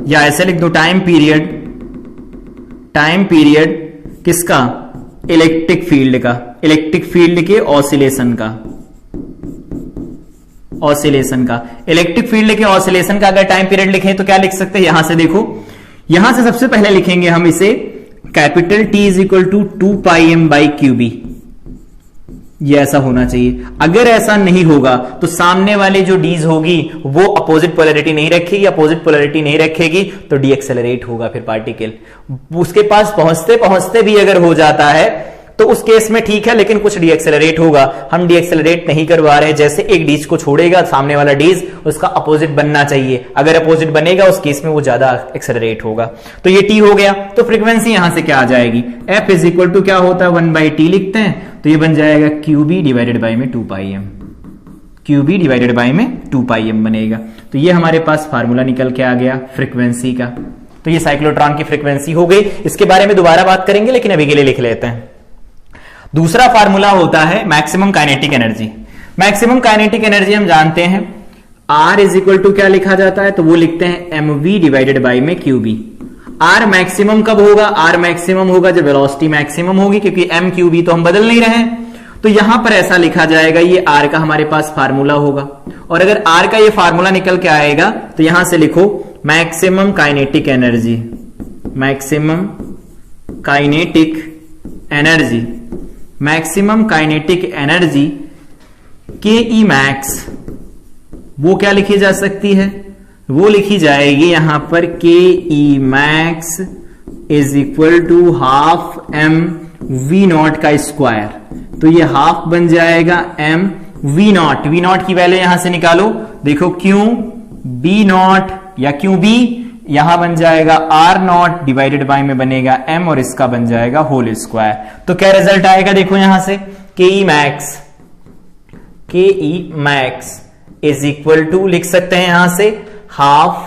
या ऐसे लिख दो, टाइम पीरियड किसका, इलेक्ट्रिक फील्ड का, इलेक्ट्रिक फील्ड के ऑसिलेशन का, इलेक्ट्रिक फील्ड के ऑसिलेशन का अगर टाइम पीरियड लिखें तो क्या लिख सकते हैं, यहां से देखो, यहां से सबसे पहले लिखेंगे हम इसे capital T is equal to 2 pi m by q b. ये ऐसा होना चाहिए। अगर ऐसा नहीं होगा तो सामने वाले जो डीज होगी वो अपोजिट पोलैरिटी नहीं रखेगी, अपोजिट पोलैरिटी नहीं रखेगी तो डी एक्सेलरेट होगा फिर पार्टिकल। उसके पास पहुंचते पहुंचते भी अगर हो जाता है तो उस केस में ठीक है, लेकिन कुछ डी एक्सेलरेट होगा। हम डी एक्सेलरेट नहीं करवा रहे, जैसे एक डीज को छोड़ेगा सामने वाला डीज उसका अपोजिट बनना चाहिए। अगर अपोजिट बनेगा उस केस में वो ज्यादा एक्सेलरेट होगा। तो ये टी हो गया। तो फ्रीक्वेंसी यहां से क्या आ जाएगी, एफ इज इक्वल टू क्या होता है 1/t लिखते हैं, तो ये बन जाएगा क्यूबी डिवाइडेड बाई में 2 pi M, QB divided by में 2 पाई एम बनेगा। तो ये हमारे पास फार्मूला निकल के आ गया फ्रीक्वेंसी का। तो ये साइक्लोट्रॉन की फ्रीक्वेंसी हो गई। इसके बारे में दोबारा बात करेंगे, लेकिन अभी के लिए लिख लेते हैं। दूसरा फार्मूला होता है maximum kinetic energy. Maximum kinetic energy हम जानते हैं R इज इक्वल टू क्या लिखा जाता है, तो वो लिखते हैं mv डिवाइडेड बाई में क्यूबी। R मैक्सिमम कब होगा, R मैक्सिमम होगा जब वेलोसिटी मैक्सिमम होगी, क्योंकि m क्यूबी तो हम बदल नहीं रहे हैं। तो यहां पर ऐसा लिखा जाएगा, ये R का हमारे पास फार्मूला होगा। और अगर R का ये फार्मूला निकल के आएगा तो यहां से लिखो maximum kinetic energy maximum kinetic energy के ई मैक्स, वो क्या लिखी जा सकती है? वो लिखी जाएगी यहां पर K E max is equal to half M we not का स्क्वायर। तो ये हाफ बन जाएगा M we not, V not की वैल्यू यहां से निकालो, देखो क्यू बी नॉट या क्यू बी यहां बन जाएगा आर नॉट डिवाइडेड बाय में बनेगा एम और इसका बन जाएगा होल स्क्वायर। तो क्या रिजल्ट आएगा देखो यहां से, के E max is equal to लिख सकते हैं यहां से हाफ,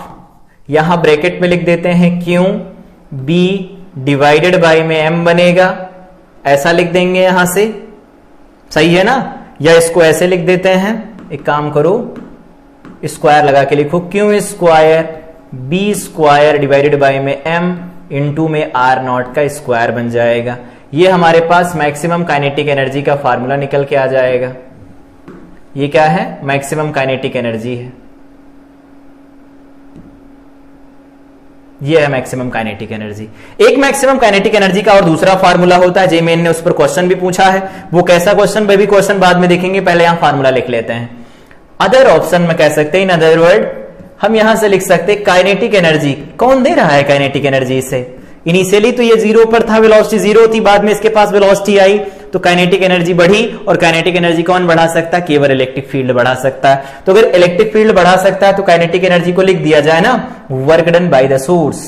यहां ब्रैकेट में लिख देते हैं क्यू बी डिवाइडेड बाय में एम बनेगा, ऐसा लिख देंगे यहां से, सही है ना? या इसको ऐसे लिख देते हैं, एक काम करो स्क्वायर लगा के लिखो, q square b square divided by में एम इंटू में आर नॉट का स्क्वायर बन जाएगा। ये हमारे पास मैक्सिमम काइनेटिक एनर्जी का फार्मूला निकल के आ जाएगा। ये क्या है? मैक्सिमम काइनेटिक एनर्जी है, ये है मैक्सिमम काइनेटिक एनर्जी। एक मैक्सिमम काइनेटिक एनर्जी का और दूसरा फार्मूला होता है, जे मेन ने उस पर क्वेश्चन भी पूछा है, वो कैसा क्वेश्चन, बेबी क्वेश्चन बाद में देखेंगे, पहले यहां फार्मूला लिख लेते हैं। अदर ऑप्शन में कह सकते हैं, इन अदर वर्ड हम यहां से लिख सकते हैं काइनेटिक एनर्जी कौन दे रहा है, काइनेटिक एनर्जी इसे इनिशियली तो ये जीरो पर था, वेलोसिटी जीरो थी, बाद में इसके पास वेलोसिटी आई तो काइनेटिक एनर्जी बढ़ी, और काइनेटिक एनर्जी कौन बढ़ा सकता है? केवल इलेक्ट्रिक फील्ड बढ़ा सकता है। तो अगर इलेक्ट्रिक फील्ड बढ़ा सकता है तो काइनेटिक एनर्जी को लिख दिया जाए ना, work done by the source,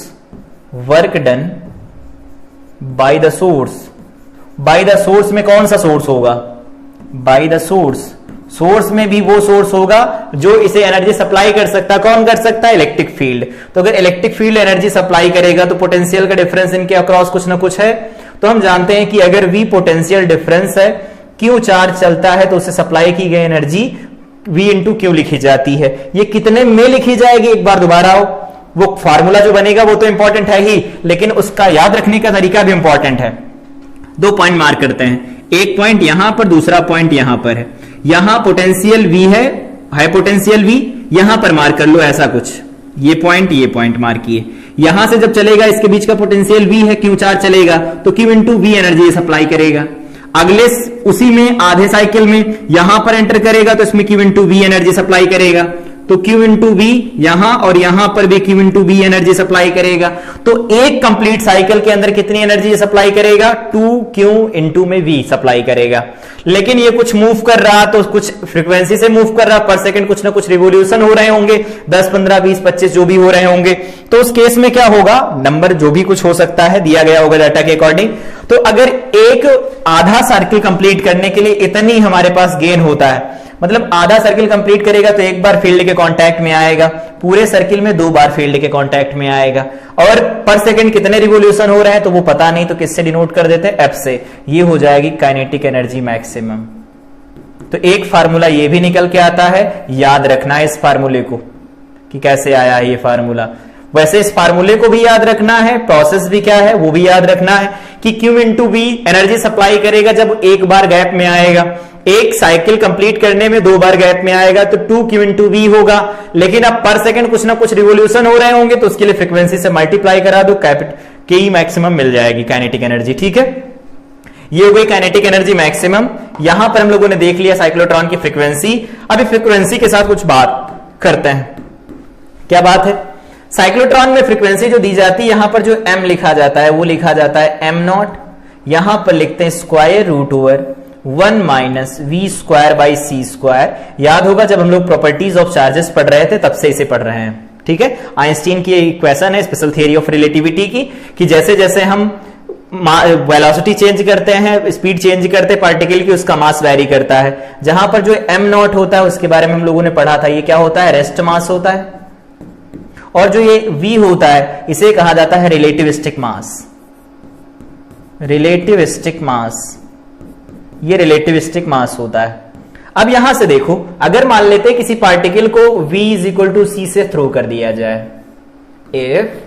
work done by the source. By the source में कौन सा सोर्स होगा? बाय द सोर्स, सोर्स में भी वो सोर्स होगा जो इसे एनर्जी सप्लाई कर सकता है। कौन कर सकता है? Electric field. तो अगर इलेक्ट्रिक फील्ड एनर्जी सप्लाई करेगा तो पोटेंशियल का डिफरेंस इनके अक्रॉस कुछ ना कुछ है। तो हम जानते हैं कि अगर V पोटेंशियल डिफरेंस है, Q चार्ज चलता है, तो उसे सप्लाई की गई एनर्जी V इंटू क्यू लिखी जाती है। ये कितने में लिखी जाएगी, एक बार दोबारा आओ, वो फार्मूला जो बनेगा वो तो इंपॉर्टेंट है ही, लेकिन उसका याद रखने का तरीका भी इंपॉर्टेंट है। 2 पॉइंट मार्क करते हैं, एक पॉइंट यहां पर, दूसरा पॉइंट यहां पर है। यहां पोटेंशियल V है, हाई पोटेंशियल V, यहां पर मार्क कर लो ऐसा कुछ, ये पॉइंट मार्क किए। यहां से जब चलेगा इसके बीच का पोटेंशियल V है, Q चार्ज चलेगा तो Q into V energy supply करेगा। अगले उसी में आधे साइकिल में यहां पर एंटर करेगा तो इसमें Q into V energy supply करेगा। तो Q इंटू V यहां और यहां पर भी Q into V energy supply करेगा। तो एक कंप्लीट साइकिल के अंदर कितनी एनर्जी सप्लाई करेगा? 2Q इंटू में V सप्लाई करेगा। लेकिन ये कुछ मूव कर रहा तो कुछ फ्रीक्वेंसी से मूव कर रहा, पर सेकंड कुछ ना कुछ रिवोल्यूशन हो रहे होंगे, 10, 15, 20, 25 जो भी हो रहे होंगे। तो उस केस में क्या होगा? नंबर जो भी कुछ हो सकता है दिया गया होगा डाटा के अकॉर्डिंग। तो अगर एक आधा सर्किल कंप्लीट करने के लिए इतनी हमारे पास गेन होता है, मतलब आधा सर्किल कंप्लीट करेगा तो एक बार फील्ड के कांटेक्ट में आएगा, पूरे सर्किल में 2 बार फील्ड के कांटेक्ट में आएगा। और पर सेकंड कितने रिवोल्यूशन हो रहे हैं तो वो पता नहीं, तो किससे डिनोट कर देते हैं? एफ से। ये हो जाएगी काइनेटिक एनर्जी मैक्सिमम। तो एक फार्मूला ये भी निकल के आता है, याद रखना है इस फार्मूले को कि कैसे आया है ये फार्मूला। वैसे इस फार्मूले को भी याद रखना है, प्रोसेस भी क्या है वो भी याद रखना है कि Q into V energy supply करेगा जब एक बार गैप में आएगा। एक साइकिल कंप्लीट करने में 2 बार गैप में आएगा तो 2Q इंटू V होगा। लेकिन अब पर सेकंड कुछ ना कुछ रिवोल्यूशन हो रहे होंगे तो उसके लिए फ्रीक्वेंसी से मल्टीप्लाई करा दो, के मैक्सिमम मिल जाएगी काइनेटिक एनर्जी। ठीक है, ये हो गई काइनेटिक एनर्जी मैक्सिमम। यहां पर हम लोगों ने देख लिया साइक्लोट्रॉन की फ्रीक्वेंसी। अभी फ्रीक्वेंसी के साथ कुछ बात करते हैं। क्या बात है? साइक्लोट्रॉन में फ्रीक्वेंसी जो दी जाती है, यहां पर जो m लिखा जाता है वो लिखा जाता है m नॉट, यहां पर लिखते हैं square root over 1 minus v square by c square. याद होगा जब हम लोग प्रॉपर्टीज ऑफ चार्जेस पढ़ रहे थे तब से इसे पढ़ रहे हैं। ठीक है, आइंस्टीन की इक्वेशन है स्पेशल थियरी ऑफ रिलेटिविटी की, कि जैसे जैसे हम वेलोसिटी चेंज करते हैं, स्पीड चेंज करते हैं पार्टिकल की, उसका मास वेरी करता है। जहां पर जो m नॉट होता है उसके बारे में हम लोगों ने पढ़ा था, ये क्या होता है? रेस्ट मास होता है। और जो ये v होता है इसे कहा जाता है रिलेटिविस्टिक मास। रिलेटिविस्टिक मास, ये रिलेटिविस्टिक मास होता है। अब यहां से देखो, अगर मान लेते हैं किसी पार्टिकल को v is equal to C से थ्रो कर दिया जाए, if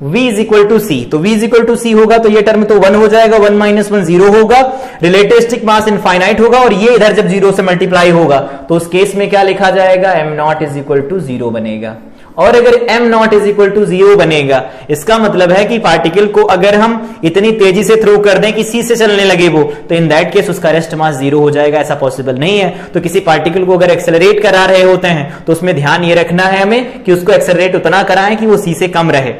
v is equal to C, तो v is equal to C होगा तो ये टर्म तो 1 हो जाएगा, 1 माइनस 1 0 होगा, रिलेटिविस्टिक मास इनफाइनाइट होगा, और ये इधर जब 0 से मल्टीप्लाई होगा तो उस केस में क्या लिखा जाएगा? m naught is equal to 0 बनेगा। और अगर m naught is equal to 0 बनेगा, इसका मतलब है कि पार्टिकल को अगर हम इतनी तेजी से थ्रो कर दें कि c से चलने लगे वो, तो इन दैट केस उसका रेस्ट मास 0 हो जाएगा। ऐसा पॉसिबल नहीं है। तो किसी पार्टिकल को अगर एक्सेलरेट करा रहे होते हैं तो उसमें ध्यान ये रखना है हमें कि उसको एक्सेलरेट उतना कराएं कि वो c से कम रहे,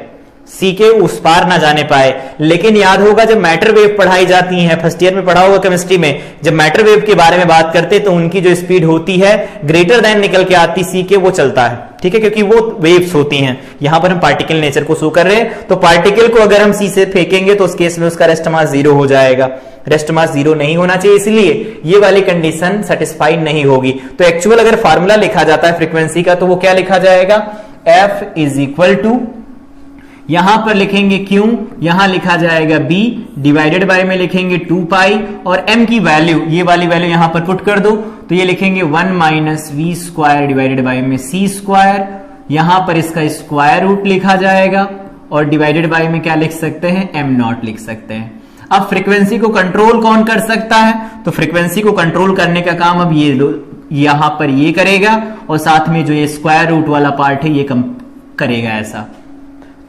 सी के उस पार ना जाने पाए। लेकिन याद होगा जब मैटर वेव पढ़ाई जाती है, फर्स्ट ईयर में पढ़ा होगा केमिस्ट्री में, जब मैटर वेव के बारे में बात करते तो उनकी जो स्पीड होती है ग्रेटर देन निकल के आती सी के, वो चलता है, ठीक है, क्योंकि वो वेव्स होती हैं। यहां पर हम पार्टिकल नेचर को शो कर रहे हैं, तो पार्टिकल को अगर हम सी से फेंकेंगे तो उस केस में उसका रेस्ट मास 0 हो जाएगा। रेस्ट मास 0 नहीं होना चाहिए, इसलिए ये वाली कंडीशन सेटिस्फाइड नहीं होगी। तो एक्चुअल अगर फार्मूला लिखा जाता है फ्रीक्वेंसी का, तो वो क्या लिखा जाएगा, एफ इज इक्वल टू, यहां पर लिखेंगे Q, यहां लिखा जाएगा B, डिवाइडेड बाय में लिखेंगे 2 पाई, और M की वैल्यू, ये वाली वैल्यू यहां पर पुट कर दो तो ये लिखेंगे 1 minus v square divided by में C स्क्वायर, यहां पर इसका स्क्वायर रूट लिखा जाएगा, और डिवाइडेड बाय में क्या लिख सकते हैं, M नॉट लिख सकते हैं। अब फ्रीक्वेंसी को कंट्रोल कौन कर सकता है, तो फ्रीक्वेंसी को कंट्रोल करने का काम अब ये लो, यहां पर ये करेगा, और साथ में जो ये स्क्वायर रूट वाला पार्ट है ये कम करेगा। ऐसा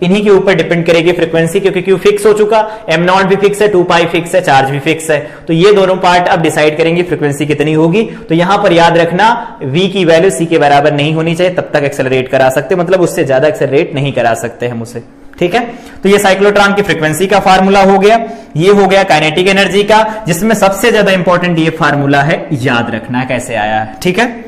इन्हीं के ऊपर डिपेंड करेगी फ्रीक्वेंसी, क्योंकि Q फिक्स हो चुका, M नॉट भी फिक्स है, 2 पाई फिक्स है, चार्ज भी फिक्स है, तो ये दोनों पार्ट अब डिसाइड करेंगे फ्रीक्वेंसी कितनी होगी। तो यहां पर याद रखना V की वैल्यू C के बराबर नहीं होनी चाहिए, तब तक एक्सेलरेट करा सकते, मतलब उससे ज्यादा एक्सेलरेट नहीं करा सकते हम उसे, ठीक है। तो ये साइक्लोट्रॉन की फ्रीक्वेंसी का फार्मूला हो गया। ये हो गया काइनेटिक एनर्जी का, जिसमें सबसे ज्यादा इंपॉर्टेंट ये फार्मूला है, याद रखना कैसे आया है, ठीक है।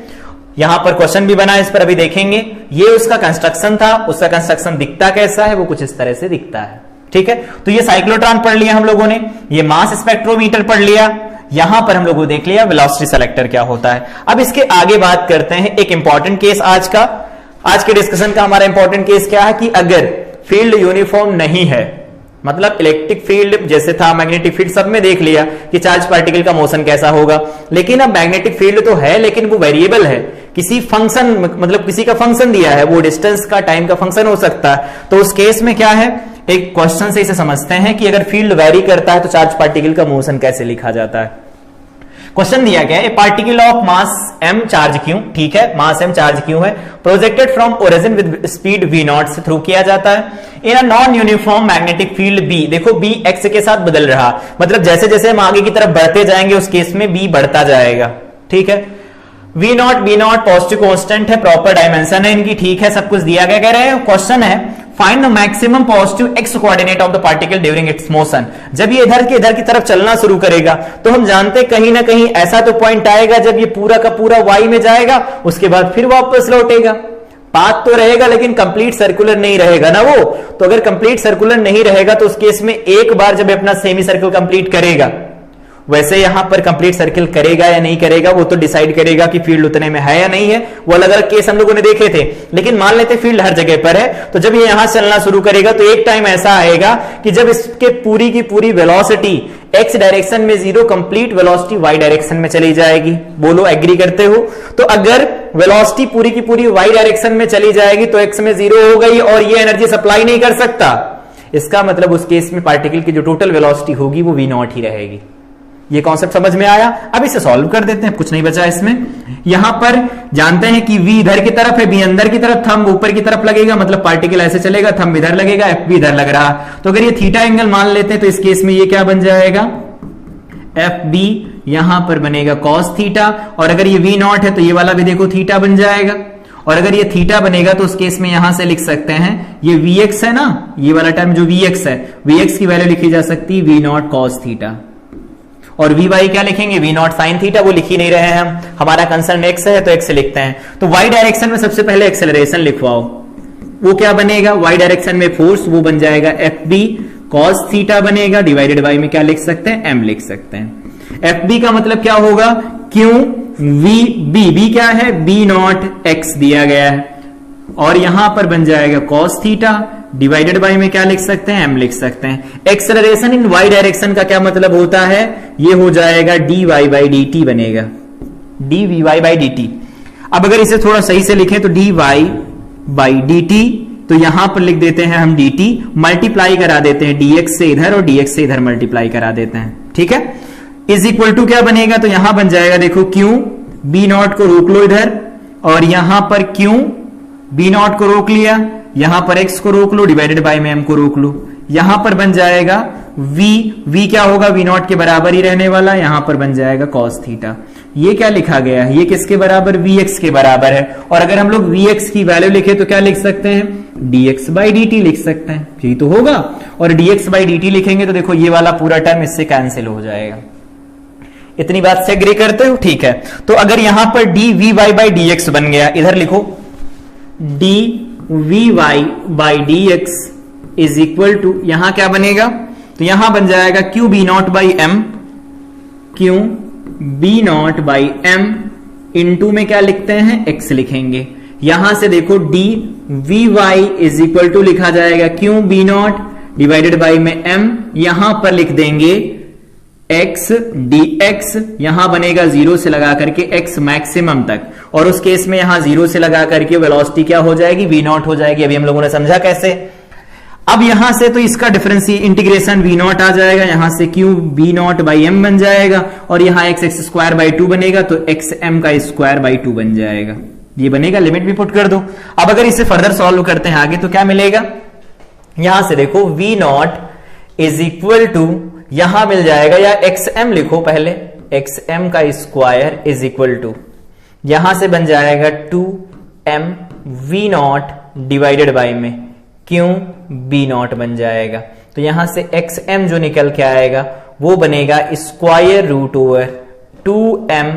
यहां पर क्वेश्चन भी बना, इस पर अभी देखेंगे। ये उसका कंस्ट्रक्शन था, उसका कंस्ट्रक्शन दिखता कैसा है, वो कुछ इस तरह से दिखता है, ठीक है। तो ये साइक्लोट्रॉन पढ़ लिया हम लोगों ने, ये मास स्पेक्ट्रोमीटर पढ़ लिया, यहां पर हम लोगों देख लिया वेलोसिटी सेलेक्टर क्या होता है। अब इसके आगे बात करते हैं एक इंपॉर्टेंट केस आज का, आज के डिस्कशन का हमारा इंपॉर्टेंट केस क्या है कि अगर फील्ड यूनिफॉर्म नहीं है, मतलब इलेक्ट्रिक फील्ड जैसे था, मैग्नेटिक फील्ड सब में देख लिया कि चार्ज पार्टिकल का मोशन कैसा होगा, लेकिन अब मैग्नेटिक फील्ड तो है लेकिन वो वेरिएबल है, किसी फंक्शन, मतलब किसी का फंक्शन दिया है, वो डिस्टेंस का, टाइम का फंक्शन हो सकता है। तो उस केस में क्या है, एक क्वेश्चन से इसे समझते हैं कि अगर फील्ड वेरी करता है तो चार्ज पार्टिकल का मोशन कैसे लिखा जाता है। क्वेश्चन दिया गया है, a particle of mass m charge q, ठीक है, मास m चार्ज q है, projected from origin with speed v not से थ्रू किया जाता है in a non uniform magnetic field b। देखो b x के साथ बदल रहा, मतलब जैसे जैसे हम आगे की तरफ बढ़ते जाएंगे उस केस में b बढ़ता जाएगा, ठीक है। v not b not positive constant है, प्रॉपर डायमेंशन है इनकी, ठीक है, सब कुछ दिया गया। कह रहे हैं क्वेश्चन है find the maximum positive x coordinate of the particle during its motion. जब ये इधर की तरफ चलना शुरू करेगा तो हम जानते कहीं ना कहीं ऐसा तो पॉइंट आएगा जब ये पूरा का पूरा वाई में जाएगा, उसके बाद फिर वापस लौटेगा। पाथ तो रहेगा लेकिन कंप्लीट सर्कुलर नहीं रहेगा ना वो, तो अगर कंप्लीट सर्कुलर नहीं रहेगा तो उस केस में एक बार जब अपना सेमी सर्कल कंप्लीट करेगा, वैसे यहां पर कंप्लीट सर्किल करेगा या नहीं करेगा वो तो डिसाइड करेगा कि फील्ड उतने में है या नहीं है, वो अलग अलग केस हम लोगों ने देखे थे। लेकिन मान लेते फील्ड हर जगह पर है, तो जब ये यहां चलना शुरू करेगा तो एक टाइम ऐसा आएगा कि जब इसके पूरी की पूरी वेलोसिटी एक्स डायरेक्शन में 0, कंप्लीट वेलोसिटी वाई डायरेक्शन में चली जाएगी। बोलो एग्री करते हो? तो अगर वेलोसिटी पूरी की पूरी वाई डायरेक्शन में चली जाएगी तो एक्स में 0 हो गई और ये एनर्जी सप्लाई नहीं कर सकता। इसका मतलब उस केस में पार्टिकल की जो टोटल वेलोसिटी होगी वो v नॉट ही रहेगी। ये कॉन्सेप्ट समझ में आया? अब इसे सॉल्व कर देते हैं, कुछ नहीं बचा इसमें। यहां पर जानते हैं कि v इधर की तरफ है, b अंदर की तरफ, थंब ऊपर की तरफ लगेगा, मतलब पार्टिकल ऐसे चलेगा, थंब इधर लगेगा, एफ भी इधर लग रहा। तो अगर ये थीटा एंगल मान लेते हैं तो इस केस में ये क्या बन जाएगा, एफ बी, यहां पर बनेगा कॉस थीटा, और अगर ये v नॉट है तो ये वाला भी देखो थीटा बन जाएगा। और अगर ये थीटा बनेगा तो उस केस में यहां से लिख सकते हैं ये vx है ना, ये वाला टर्म जो vx है, vx की वैल्यू लिखी जा सकती है v नॉट कॉस थीटा, और वी वाई क्या लिखेंगे, वी नॉट साइन थीटा। वो लिख ही नहीं रहे हैं हम, हमारा कंसर्न एक्स है तो एक्स लिखते हैं। तो वाई डायरेक्शन में सबसे पहले एक्सेलरेशन लिखवाओ, वो क्या बनेगा, वाई डायरेक्शन में फोर्स, वो बन जाएगा एफ बी कॉस थीटा बनेगा, डिवाइडेड बाई में क्या लिख सकते हैं, एम लिख सकते हैं। एफ बी का मतलब क्या होगा, क्यू वी बी, बी क्या है, बी नॉट एक्स दिया गया है, और यहां पर बन जाएगा कॉस थीटा, डिवाइडेड बाय में क्या लिख सकते हैं, एम लिख सकते हैं। एक्सेलरेशन इन वाई डायरेक्शन का क्या मतलब होता है, ये हो जाएगा D Y by D T बनेगा, D we Y by D T. अब अगर इसे थोड़ा सही से लिखें तो D Y by D T, तो यहां पर लिख देते हैं हम डी टी, मल्टीप्लाई करा देते हैं डीएक्स से इधर और डीएक्स से इधर मल्टीप्लाई करा देते हैं, ठीक है। इज इक्वल टू क्या बनेगा, तो यहां बन जाएगा देखो क्यू, बी नॉट को रोक लो इधर, और यहां पर क्यू बी नॉट को रोक लिया, यहां पर एक्स को रोक लो, डिवाइडेड बाय में एम को रोक लो, यहां पर बन जाएगा v क्या होगा, वी नॉट के बराबर ही रहने वाला, यहां पर बन जाएगा cos थीटा। ये क्या लिखा गया है, ये किसके बराबर, vx के बराबर है। और अगर हम लोग vx की वैल्यू लिखे तो क्या लिख सकते हैं, dx बाई dt लिख सकते हैं, यही तो होगा। और dx बाई dt लिखेंगे तो देखो ये वाला पूरा टर्म इससे कैंसिल हो जाएगा। इतनी बात से एग्री करते हो, ठीक है। तो अगर यहां पर dvy बाई dx बन गया, इधर लिखो dvy by dx is equal to, यहां क्या बनेगा, तो यहां बन जाएगा q B naught by m, q B naught by m into में क्या लिखते हैं, x लिखेंगे। यहां से देखो d we y is equal to लिखा जाएगा q B naught divided by में m, यहां पर लिख देंगे x dx, यहां बनेगा 0 से लगा करके x मैक्सिमम तक, और उस केस में यहां 0 से लगा करके वेलोसिटी क्या हो जाएगी, v नॉट हो जाएगी। अभी हम लोगों ने समझा कैसे। अब यहां से तो इसका डिफरेंस इंटीग्रेशन v नॉट आ जाएगा, यहां से q B naught by m बन जाएगा, और यहां x x स्क्वायर बाई 2 बनेगा, तो x m का स्क्वायर बाई 2 बन जाएगा। ये बनेगा, लिमिट भी पुट कर दो। अब अगर इसे फर्दर सॉल्व करते हैं आगे तो क्या मिलेगा, यहां से देखो v naught is equal to, यहां मिल जाएगा, या xm लिखो पहले, xm का स्क्वायर इज इक्वल टू, यहां से बन जाएगा 2m v naught divided by में क्यों बी नॉट बन जाएगा। तो यहां से xm जो निकल के आएगा वो बनेगा square root over 2m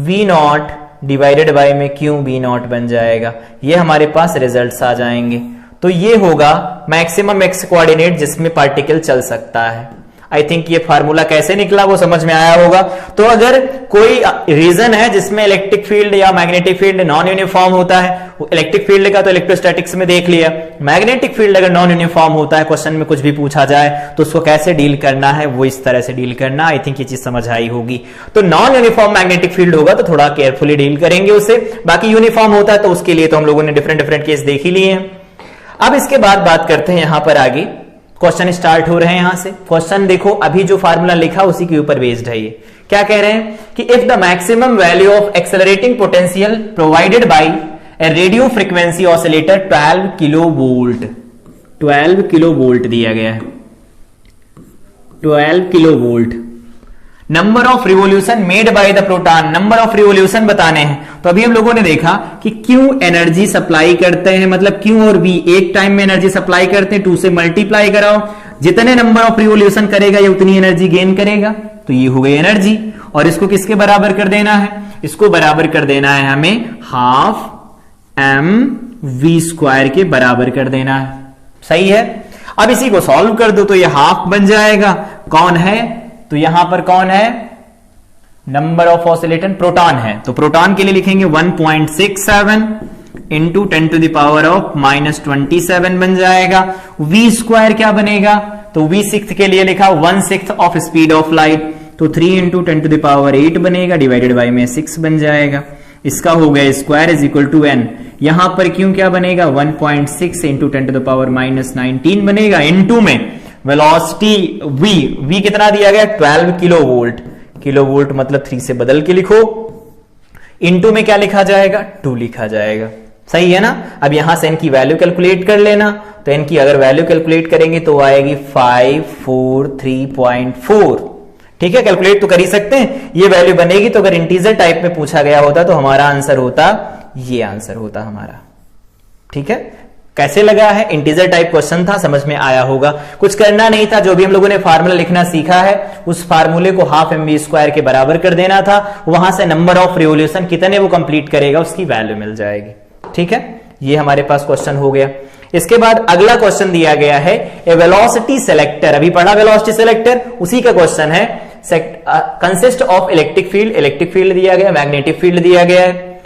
v naught divided by में क्यों बी नॉट बन जाएगा। ये हमारे पास रिजल्ट्स आ जाएंगे। तो ये होगा मैक्सिमम एक्स कोऑर्डिनेट जिसमें पार्टिकल चल सकता है। आई थिंक ये फार्मूला कैसे निकला वो समझ में आया होगा। तो अगर कोई रीजन है जिसमें इलेक्ट्रिक फील्ड या मैग्नेटिक फील्ड नॉन यूनिफॉर्म होता है, इलेक्ट्रिक फील्ड का तो इलेक्ट्रोस्टैटिक्स में देख लिया, मैग्नेटिक फील्ड अगर नॉन यूनिफॉर्म होता है, क्वेश्चन में कुछ भी पूछा जाए तो उसको कैसे डील करना है, वो इस तरह से डील करना। आई थिंक ये चीज समझ आई होगी। तो नॉन यूनिफॉर्म मैग्नेटिक फील्ड होगा तो थोड़ा केयरफुली डील करेंगे उसे, बाकी यूनिफॉर्म होता है तो उसके लिए तो हम लोगों ने डिफरेंट केस देख ही लिए हैं। अब इसके बाद बात करते हैं यहां पर आगे, क्वेश्चन स्टार्ट हो रहे हैं यहां से। क्वेश्चन देखो, अभी जो फार्मूला लिखा उसी के ऊपर बेस्ड है। ये क्या कह रहे हैं कि if the maximum value of accelerating potential provided by A radio frequency oscillator 12 kilovolt दिया गया है, 12 kilovolt, number of revolution made by the proton, number of revolution बताने हैं। तो अभी हम लोगों ने देखा कि क्यू एनर्जी सप्लाई करते हैं, मतलब क्यू और वी एक टाइम में एनर्जी सप्लाई करते हैं, 2 से मल्टीप्लाई कराओ, जितने नंबर ऑफ रिवोल्यूशन करेगा ये उतनी एनर्जी गेन करेगा। तो ये हो गई एनर्जी, और इसको किसके बराबर कर देना है, इसको बराबर कर देना है हमें हाफ एम वी स्क्वायर के बराबर कर देना है। सही है। अब इसी को सॉल्व कर दो तो ये हाफ बन जाएगा। कौन है, तो यहां पर कौन है, नंबर ऑफ ऑसिलेटर प्रोटॉन है, तो प्रोटॉन के लिए लिखेंगे 1.67 into 10 to the power of -27 बन जाएगा। v स्क्वायर क्या बनेगा, तो v6 के लिए लिखा 1/6 ऑफ स्पीड ऑफ लाइट, तो 3 इंटू 10 टू द पावर 8 बनेगा, डिवाइडेड बाई में 6 बन जाएगा। इसका हो गया square is equal to n। यहां पर क्यों क्या बनेगा, 1.6 इंटू 10 टू द पावर -19 बनेगा, इंटू में वेलोसिटी v कितना दिया गया, 12 किलोवोल्ट, किलोवोल्ट मतलब 3 से बदल के लिखो, इंटू में क्या लिखा जाएगा, 2 लिखा जाएगा। सही है ना। अब यहां से n की वैल्यू कैलकुलेट कर लेना, तो n की अगर वैल्यू कैलकुलेट करेंगे तो आएगी 543.4। ठीक है, कैलकुलेट तो कर ही सकते हैं, ये वैल्यू बनेगी। तो अगर इंटीजर टाइप में पूछा गया होता तो हमारा आंसर होता, ये आंसर होता हमारा। ठीक है, कैसे लगा है, इंटीजर टाइप क्वेश्चन था, समझ में आया होगा। कुछ करना नहीं था, जो भी हम लोगों ने फार्मूला लिखना सीखा है उस फार्मूले को हाफ एम वी स्क्वायर के बराबर कर देना था, वहां से नंबर ऑफ रिवोल्यूशन कितने वो कंप्लीट करेगा उसकी वैल्यू मिल जाएगी। ठीक है, ये हमारे पास क्वेश्चन हो गया। इसके बाद अगला क्वेश्चन दिया गया है ए वेलोसिटी सेलेक्टर, अभी पढ़ा वेलोसिटी सेलेक्टर, उसी का क्वेश्चन है, consist of electric field, electric field दिया गया, मैग्नेटिक फील्ड दिया गया है।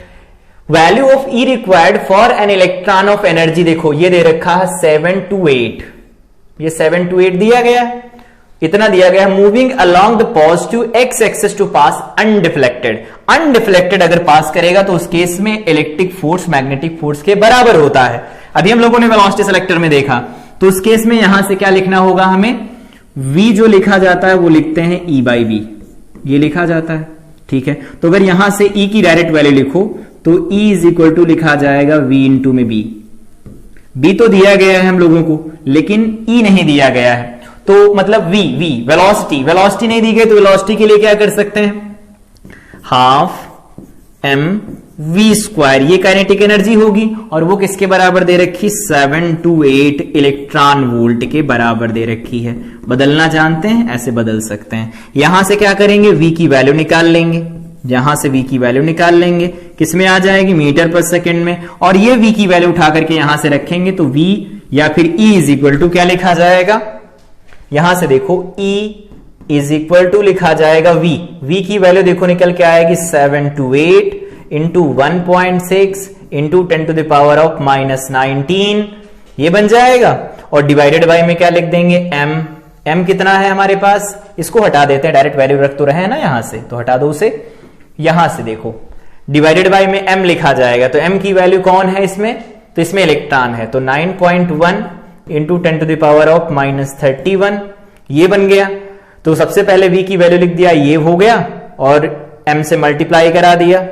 Value of E required for an electron of energy, देखो ये दे रखा है 7 to 8, ये 7 to 8 दिया गया है, इतना दिया गया है। Moving along the positive x axis to pass undeflected, undeflected अगर पास करेगा तो उस केस में इलेक्ट्रिक फोर्स मैग्नेटिक फोर्स के बराबर होता है। अभी हम लोगों ने वेलोसिटी सेलेक्टर में देखा, तो उस केस में यहां से क्या लिखना होगा हमें, v जो लिखा जाता है वो लिखते हैं e by v, ये लिखा जाता है। ठीक है, तो अगर यहां से e की डायरेक्ट वैल्यू लिखो तो E इज इक्वल टू लिखा जाएगा V इंटू में बी तो दिया गया है हम लोगों को, लेकिन E नहीं दिया गया है, तो मतलब V वेलोसिटी नहीं दी गई, तो वेलोसिटी के लिए क्या कर सकते हैं, हाफ m v स्क्वायर, ये काइनेटिक एनर्जी होगी, और वो किसके बराबर दे रखी, 728 इलेक्ट्रॉन वोल्ट के बराबर दे रखी है। बदलना जानते हैं, ऐसे बदल सकते हैं। यहां से क्या करेंगे, v की वैल्यू निकाल लेंगे, यहां से v की वैल्यू निकाल लेंगे, किसमें आ जाएगी, मीटर पर सेकेंड में, और ये v की वैल्यू उठा करके यहां से रखेंगे, तो v या फिर E इज इक्वल टू क्या लिखा जाएगा, यहां से देखो E इज इक्वल टू लिखा जाएगा v की वैल्यू देखो निकल के आएगी 728 into 1.6 into 10 to the power of -19, ये बन जाएगा, और डिवाइडेड बाय में क्या लिख देंगे, m कितना है हमारे पास, इसको हटा देते हैं, डायरेक्ट वैल्यू रख तो रहे हैं ना यहां से, तो हटा दो उसे, यहां से देखो डिवाइडेड बाय में m लिखा जाएगा, तो m की वैल्यू कौन है इसमें, तो इसमें इलेक्ट्रॉन है, तो 9.1 into 10 to the power of -31, ये बन गया। तो सबसे पहले v की वैल्यू लिख दिया, ये हो गया, और m से मल्टीप्लाई करा दिया,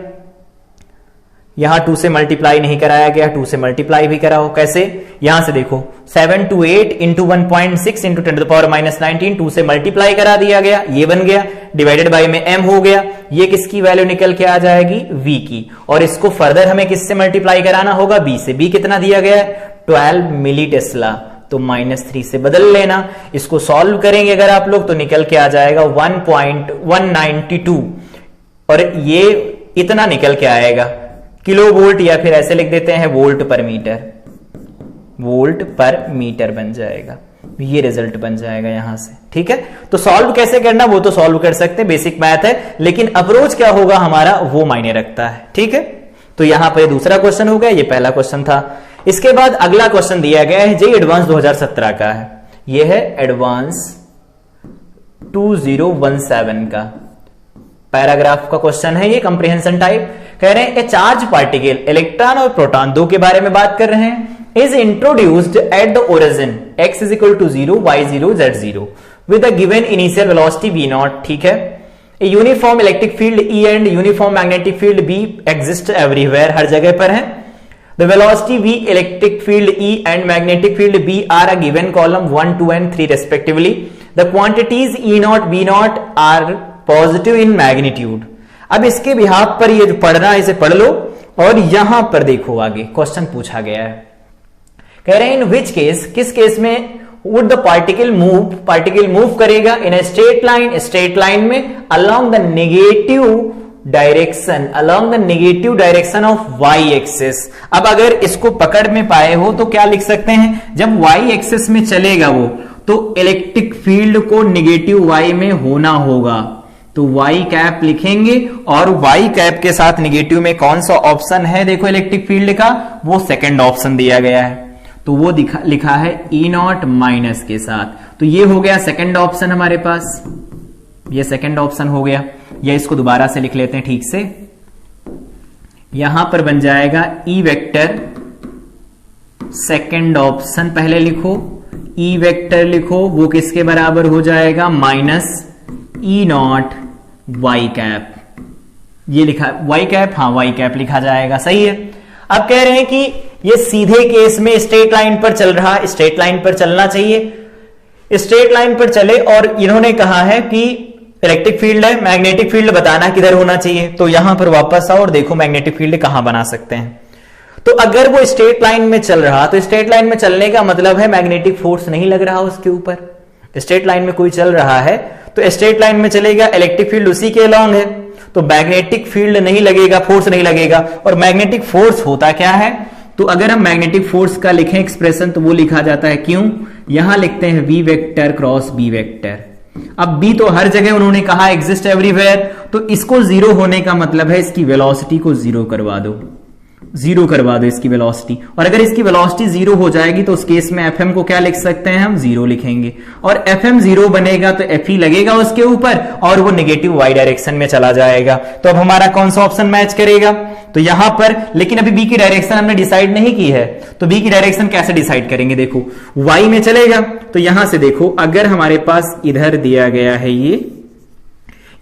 यहां 2 से मल्टीप्लाई नहीं कराया गया, 2 से मल्टीप्लाई भी कराओ, कैसे, यहां से देखो 728 into 1.6 into 10 to the power -19, 2 से मल्टीप्लाई करा दिया गया, ये बन गया, डिवाइडेड बाय में m हो गया, ये किसकी वैल्यू निकल के आ जाएगी, v की, और इसको फर्दर हमें किससे मल्टीप्लाई कराना होगा, b से, b कितना दिया गया है, 12 मिली टेस्ला, तो -3 से बदल लेना, इसको सॉल्व करेंगे अगर आप लोग तो निकल के आ जाएगा 1.192, और ये इतना निकल के आएगा किलो वोल्ट, या फिर ऐसे लिख देते हैं वोल्ट पर मीटर बन जाएगा, ये रिजल्ट बन जाएगा यहां से। ठीक है, तो सॉल्व कैसे करना वो तो सॉल्व कर सकते हैं, बेसिक मैथ है, लेकिन अप्रोच क्या होगा हमारा वो मायने रखता है। ठीक है, तो यहां पर दूसरा क्वेश्चन हो गया, ये पहला क्वेश्चन था। इसके बाद अगला क्वेश्चन दिया गया है, जेईई एडवांस 2017 का है, ये है एडवांस 2017 का पैराग्राफ का क्वेश्चन है, ये कंप्रीहेंशन टाइप, कह रहे हैं ए चार्ज पार्टिकल, इलेक्ट्रॉन और प्रोटॉन दो के बारे में बात कर रहे हैं, is introduced at the origin x is equal to 0 y0 z0 with a given initial velocity v0। ठीक है, a uniform electric field E and uniform magnetic field B exist everywhere, हर जगह पर है। The velocity v, electric field E and magnetic field B are a given column 1, 2 and 3 respectively. The quantities E0, V0 are positive in magnitude. अब इसके behalf पर ये जो पढ़ना है इसे पढ़ लो, और यहां पर देखो आगे क्वेश्चन पूछा गया है, कह रहे हैं इन विच केस, किस केस में would the particle मूव करेगा इन a straight line में along the negative direction of y axis. अब अगर इसको पकड़ में पाए हो तो क्या लिख सकते हैं, जब y एक्सिस में चलेगा वो, तो इलेक्ट्रिक फील्ड को नेगेटिव y में होना होगा, तो y कैप लिखेंगे, और y कैप के साथ नेगेटिव में कौन सा ऑप्शन है, देखो इलेक्ट्रिक फील्ड का, वो सेकंड ऑप्शन दिया गया है, तो वो लिखा है E0 माइनस के साथ, तो ये हो गया सेकंड ऑप्शन हमारे पास, ये सेकंड ऑप्शन हो गया। या इसको दोबारा से लिख लेते हैं ठीक से, यहां पर बन जाएगा E वेक्टर, सेकंड ऑप्शन पहले लिखो, E वेक्टर लिखो, वो किसके बराबर हो जाएगा, -E0 y कैप, ये लिखा y कैप, हाँ y कैप लिखा जाएगा, सही है। अब कह रहे हैं कि ये सीधे केस में स्ट्रेट लाइन पर चल रहा है, स्ट्रेट लाइन पर चलना चाहिए, स्ट्रेट लाइन पर चले, और इन्होंने कहा है कि इलेक्ट्रिक फील्ड है, मैग्नेटिक फील्ड बताना किधर होना चाहिए, तो यहां पर वापस आओ और देखो मैग्नेटिक फील्ड कहां बना सकते हैं। तो अगर वो स्ट्रेट लाइन में चल रहा, तो स्ट्रेट लाइन में चलने का मतलब है मैग्नेटिक फोर्स नहीं लग रहा उसके ऊपर, स्ट्रेट लाइन में कोई चल रहा है तो स्ट्रेट लाइन में चलेगा, इलेक्ट्रिक फील्ड उसी के अलॉन्ग है, तो मैग्नेटिक फील्ड नहीं लगेगा, फोर्स नहीं लगेगा। और मैग्नेटिक फोर्स होता क्या है, तो अगर हम मैग्नेटिक फोर्स का लिखें एक्सप्रेशन तो वो लिखा जाता है, क्यों, यहां लिखते हैं V vector cross B vector. अब B तो हर जगह उन्होंने कहा एग्जिस्ट एवरीवेयर, तो इसको जीरो होने का मतलब है इसकी वेलोसिटी को जीरो करवा दो, जीरो करवा दो इसकी वेलोसिटी, और अगर इसकी वेलोसिटी जीरो हो जाएगी तो उस केस में Fm को क्या लिख सकते हैं, हम जीरो लिखेंगे, और Fm जीरो बनेगा तो Fe लगेगा उसके ऊपर और वो नेगेटिव y डायरेक्शन में चला जाएगा। तो अब हमारा कौन सा ऑप्शन मैच करेगा, तो यहां पर, लेकिन अभी B की डायरेक्शन हमने डिसाइड नहीं की है, तो B की डायरेक्शन कैसे डिसाइड करेंगे, देखो y में चलेगा, तो यहां से देखो अगर हमारे पास इधर दिया गया है, ये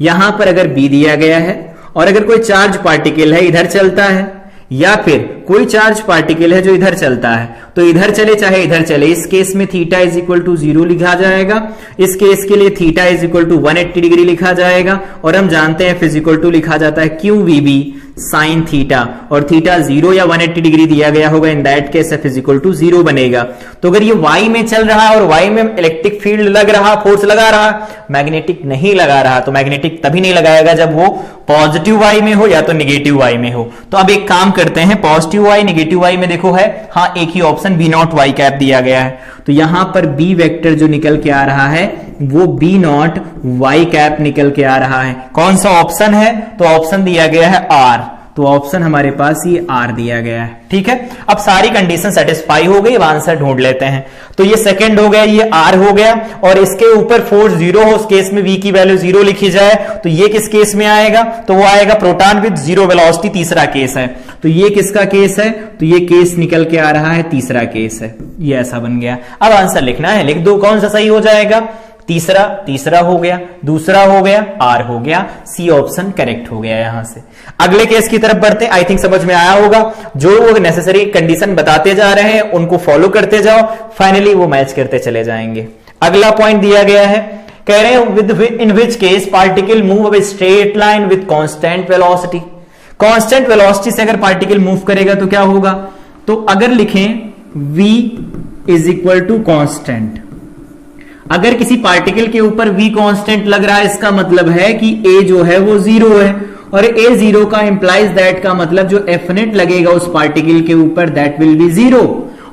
यहां पर अगर B दिया गया है, और अगर कोई चार्ज पार्टिकल है इधर चलता है, या फिर कोई चार्ज पार्टिकल है जो इधर चलता है, तो इधर चले चाहे इधर चले, इस केस में थीटा इज इक्वल टू 0 लिखा जाएगा, इस केस के लिए theta is equal to 180 degree लिखा जाएगा, और हम जानते हैं F इज इक्वल टू लिखा जाता है QVB साइन थीटा, और थीटा 0 या 180 डिग्री दिया गया होगा, in that case F is equal to 0 बनेगा। तो अगर ये Y में चल रहा और Y में इलेक्ट्रिक फील्ड लग रहा, फोर्स लगा रहा, मैग्नेटिक नहीं लगा रहा, तो मैग्नेटिक तभी नहीं लगाएगा जब वो पॉजिटिव Y में हो या तो निगेटिव Y में हो। तो अब एक काम करते हैं, पॉजिटिव Y निगेटिव Y में देखो है, हाँ एक ही option B not Y cap दिया गया है, तो यहां पर B वेक्टर जो निकल के आ रहा है वो B नॉट Y कैप निकल के आ रहा है। कौन सा ऑप्शन है? तो ऑप्शन दिया गया है R, तो ऑप्शन हमारे पास ये R दिया गया है। ठीक है, अब सारी कंडीशन सेटिस्फाई हो गई, अब आंसर ढूंढ लेते हैं। तो ये सेकंड हो गया, ये R हो गया, और इसके ऊपर फोर्स 0 हो, उस केस में V की वैल्यू 0 लिखी जाए, तो ये किस केस में आएगा? तो वो आएगा प्रोटॉन विद 0 वेलोसिटी, तीसरा केस है। तो ये किसका केस है? तो ये केस निकल के आ रहा है, तीसरा केस है, ये ऐसा बन गया। अब आंसर लिखना है, लिख दो, कौन सा सही हो जाएगा? तीसरा, तीसरा हो गया, दूसरा हो गया, R हो गया, C ऑप्शन करेक्ट हो गया। यहां से अगले केस की तरफ बढ़ते हैं। आई थिंक समझ में आया होगा, जो वो नेसेसरी कंडीशन बताते जा रहे हैं उनको फॉलो करते जाओ, फाइनली वो मैच करते चले जाएंगे। अगला पॉइंट दिया गया है, कह रहे हैं in which case particle move a straight line with constant velocity. Constant velocity से अगर पार्टिकल मूव करेगा तो क्या होगा? तो अगर लिखें v is equal to constant, अगर किसी पार्टिकल के ऊपर v कांस्टेंट लग रहा है, इसका मतलब है कि a जो है वो 0 है, और a 0 का इंप्लाइज दैट का मतलब जो F नेट लगेगा उस पार्टिकल के ऊपर दैट विल बी 0,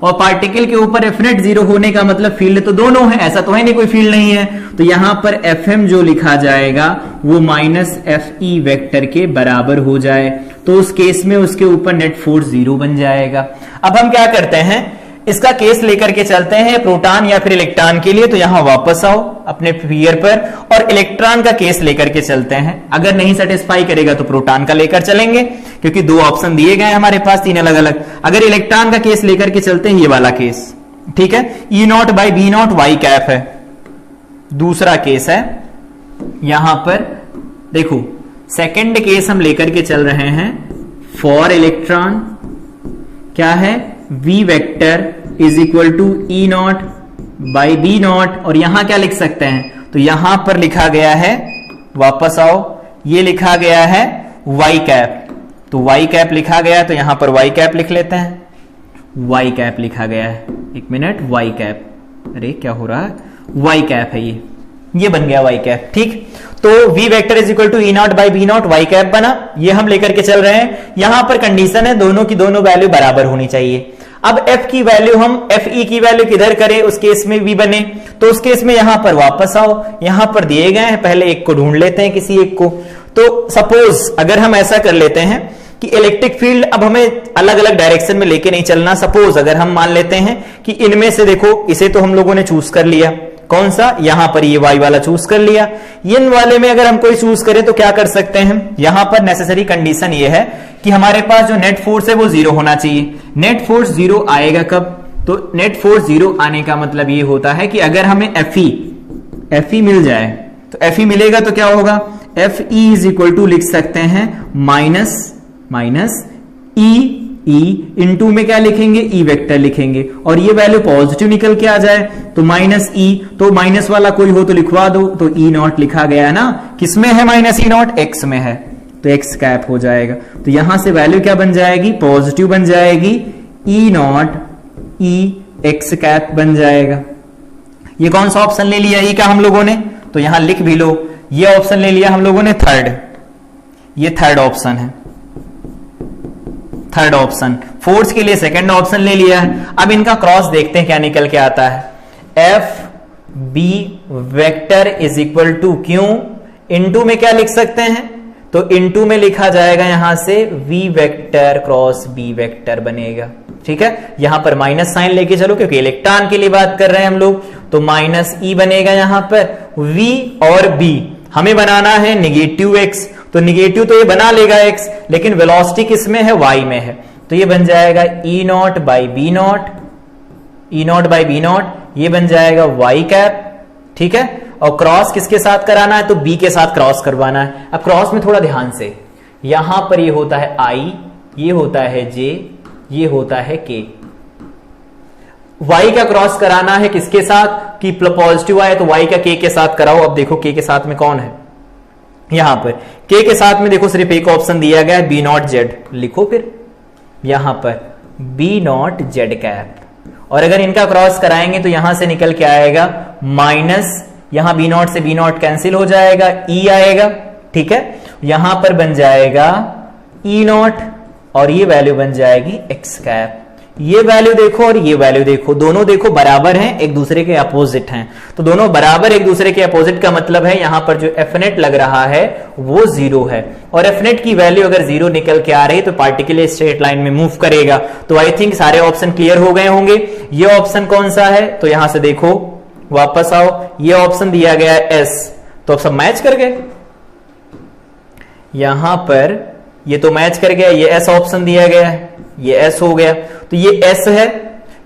और पार्टिकल के ऊपर F नेट 0 होने का मतलब फील्ड तो दोनों है, ऐसा तो है नहीं कोई फील्ड नहीं है। तो यहां पर FM जो लिखा जाएगा वो माइनस FE वेक्टर के बराबर हो जाए, तो उस केस में उसके ऊपर नेट फोर्स 0 बन जाएगा। अब हम क्या करते हैं, इसका केस लेकर के चलते हैं प्रोटॉन या फिर इलेक्ट्रॉन के लिए। तो यहां वापस आओ अपने फिगर पर, और इलेक्ट्रॉन का केस लेकर के चलते हैं। अगर नहीं सेटिस्फाई करेगा तो प्रोटॉन का लेकर चलेंगे, क्योंकि दो ऑप्शन दिए गए हैं हमारे पास, तीन अलग अलग। अगर इलेक्ट्रॉन का केस लेकर के चलते हैं, ये वाला केस, ठीक है, E naught by B naught y cap है, दूसरा केस है। यहां पर देखो सेकेंड केस हम लेकर के चल रहे हैं फॉर इलेक्ट्रॉन, क्या है? V vector is equal to E naught by B naught, और यहां क्या लिख सकते हैं? तो यहां पर लिखा गया है, वापस आओ, ये लिखा गया है Y कैप, तो Y कैप लिखा गया है, तो यहां पर Y कैप लिख लेते हैं, Y कैप लिखा गया है, एक मिनट, Y कैप, अरे क्या हो रहा है, Y कैप है ये बन गया Y कैप। ठीक, तो V vector is equal to E naught by B naught Y cap बना, ये हम लेकर के चल रहे हैं। यहां पर कंडीशन है दोनों की दोनों वैल्यू बराबर होनी चाहिए। अब F की वैल्यू हम FE की वैल्यू किधर करें, उस केस में V बने, तो उस केस में यहां पर वापस आओ, यहां पर दिए गए हैं, पहले एक को ढूंढ लेते हैं, किसी एक को। तो सपोज अगर हम ऐसा कर लेते हैं कि इलेक्ट्रिक फील्ड अब हमें अलग अलग डायरेक्शन में लेके नहीं चलना। सपोज अगर हम मान लेते हैं कि इनमें से देखो, इसे तो हम लोगों ने चूज कर लिया, कौन सा? यहां पर ये Y वाला चूज कर लिया। इन वाले में अगर हम कोई चूज करें तो क्या कर सकते हैं? यहां पर नेसेसरी कंडीशन ये है कि हमारे पास जो नेट फोर्स है वो 0 होना चाहिए। नेट फोर्स 0 आएगा कब? तो नेट फोर्स 0 आने का मतलब ये होता है कि अगर हमें FE मिल जाए, तो FE मिलेगा तो क्या होगा? FE इज इक्वल टू लिख सकते हैं माइनस E इनटू में क्या लिखेंगे? E वेक्टर लिखेंगे, और ये वैल्यू पॉजिटिव निकल के आ जाए तो माइनस E, तो माइनस वाला कोई हो तो लिखवा दो, तो E नॉट लिखा गया है ना, किसमें है माइनस E नॉट? X में है, तो X कैप हो जाएगा। तो यहां से वैल्यू क्या बन जाएगी? पॉजिटिव बन जाएगी, E not E X cap बन जाएगा। ये कौन सा ऑप्शन ले लिया E का हम लोगों ने? तो यहां लिख भी लो, ये ऑप्शन ले लिया हम लोगों ने थर्ड, ये थर्ड ऑप्शन है, थर्ड ऑप्शन। फोर्स के लिए सेकंड ऑप्शन ले लिया है। अब इनका क्रॉस देखते हैं क्या निकल के आता है। FB vector is equal to q, into में क्या लिख सकते हैं? तो इनटू में लिखा जाएगा यहां से V vector cross B vector बनेगा। ठीक है, यहां पर माइनस साइन लेके चलो क्योंकि इलेक्ट्रॉन के लिए बात कर रहे हैं हम लोग, तो माइनस E बनेगा यहां पर। V और B हमें बनाना है निगेटिव X, तो निगेटिव तो ये बना लेगा X, लेकिन वेलोसिटी किसमें है? Y में है, तो ये बन जाएगा E naught by B naught, E naught by B naught, ये बन जाएगा Y कैप। ठीक है, और क्रॉस किसके साथ कराना है? तो B के साथ क्रॉस करवाना है। अब क्रॉस में थोड़ा ध्यान से, यहां पर ये होता है I, ये होता है J, ये होता है K। Y का क्रॉस कराना है किसके साथ कि पॉजिटिव आए तो Y का K के साथ कराओ। अब देखो K के साथ में कौन है, यहां पर K के साथ में देखो सिर्फ एक ऑप्शन दिया गया है B0Z, लिखो फिर यहां पर B0Z कैप। और अगर इनका क्रॉस कराएंगे तो यहां से निकल के आएगा माइनस, यहां B0 से B0 कैंसिल हो जाएगा, E आएगा, ठीक है। यहां पर बन जाएगा E0 और ये वैल्यू बन जाएगी X कैप। ये वैल्यू देखो और ये वैल्यू देखो, दोनों देखो बराबर हैं, एक दूसरे के अपोजिट हैं। तो दोनों बराबर एक दूसरे के अपोजिट का मतलब है यहां पर जो एफनेट लग रहा है वो 0 है। और एफनेट की वैल्यू अगर 0 निकल के आ रही है तो पार्टिकल स्ट्रेट लाइन में मूव करेगा। तो आई थिंक सारे ऑप्शन क्लियर हो गए होंगे। ये ऑप्शन कौन सा है, तो यहां से देखो वापस आओ, ये ऑप्शन दिया गया है S, तो अब सब मैच कर गए। यहां पर ये तो मैच कर गया, ये S ऑप्शन दिया गया है, ये S हो गया। तो ये S है,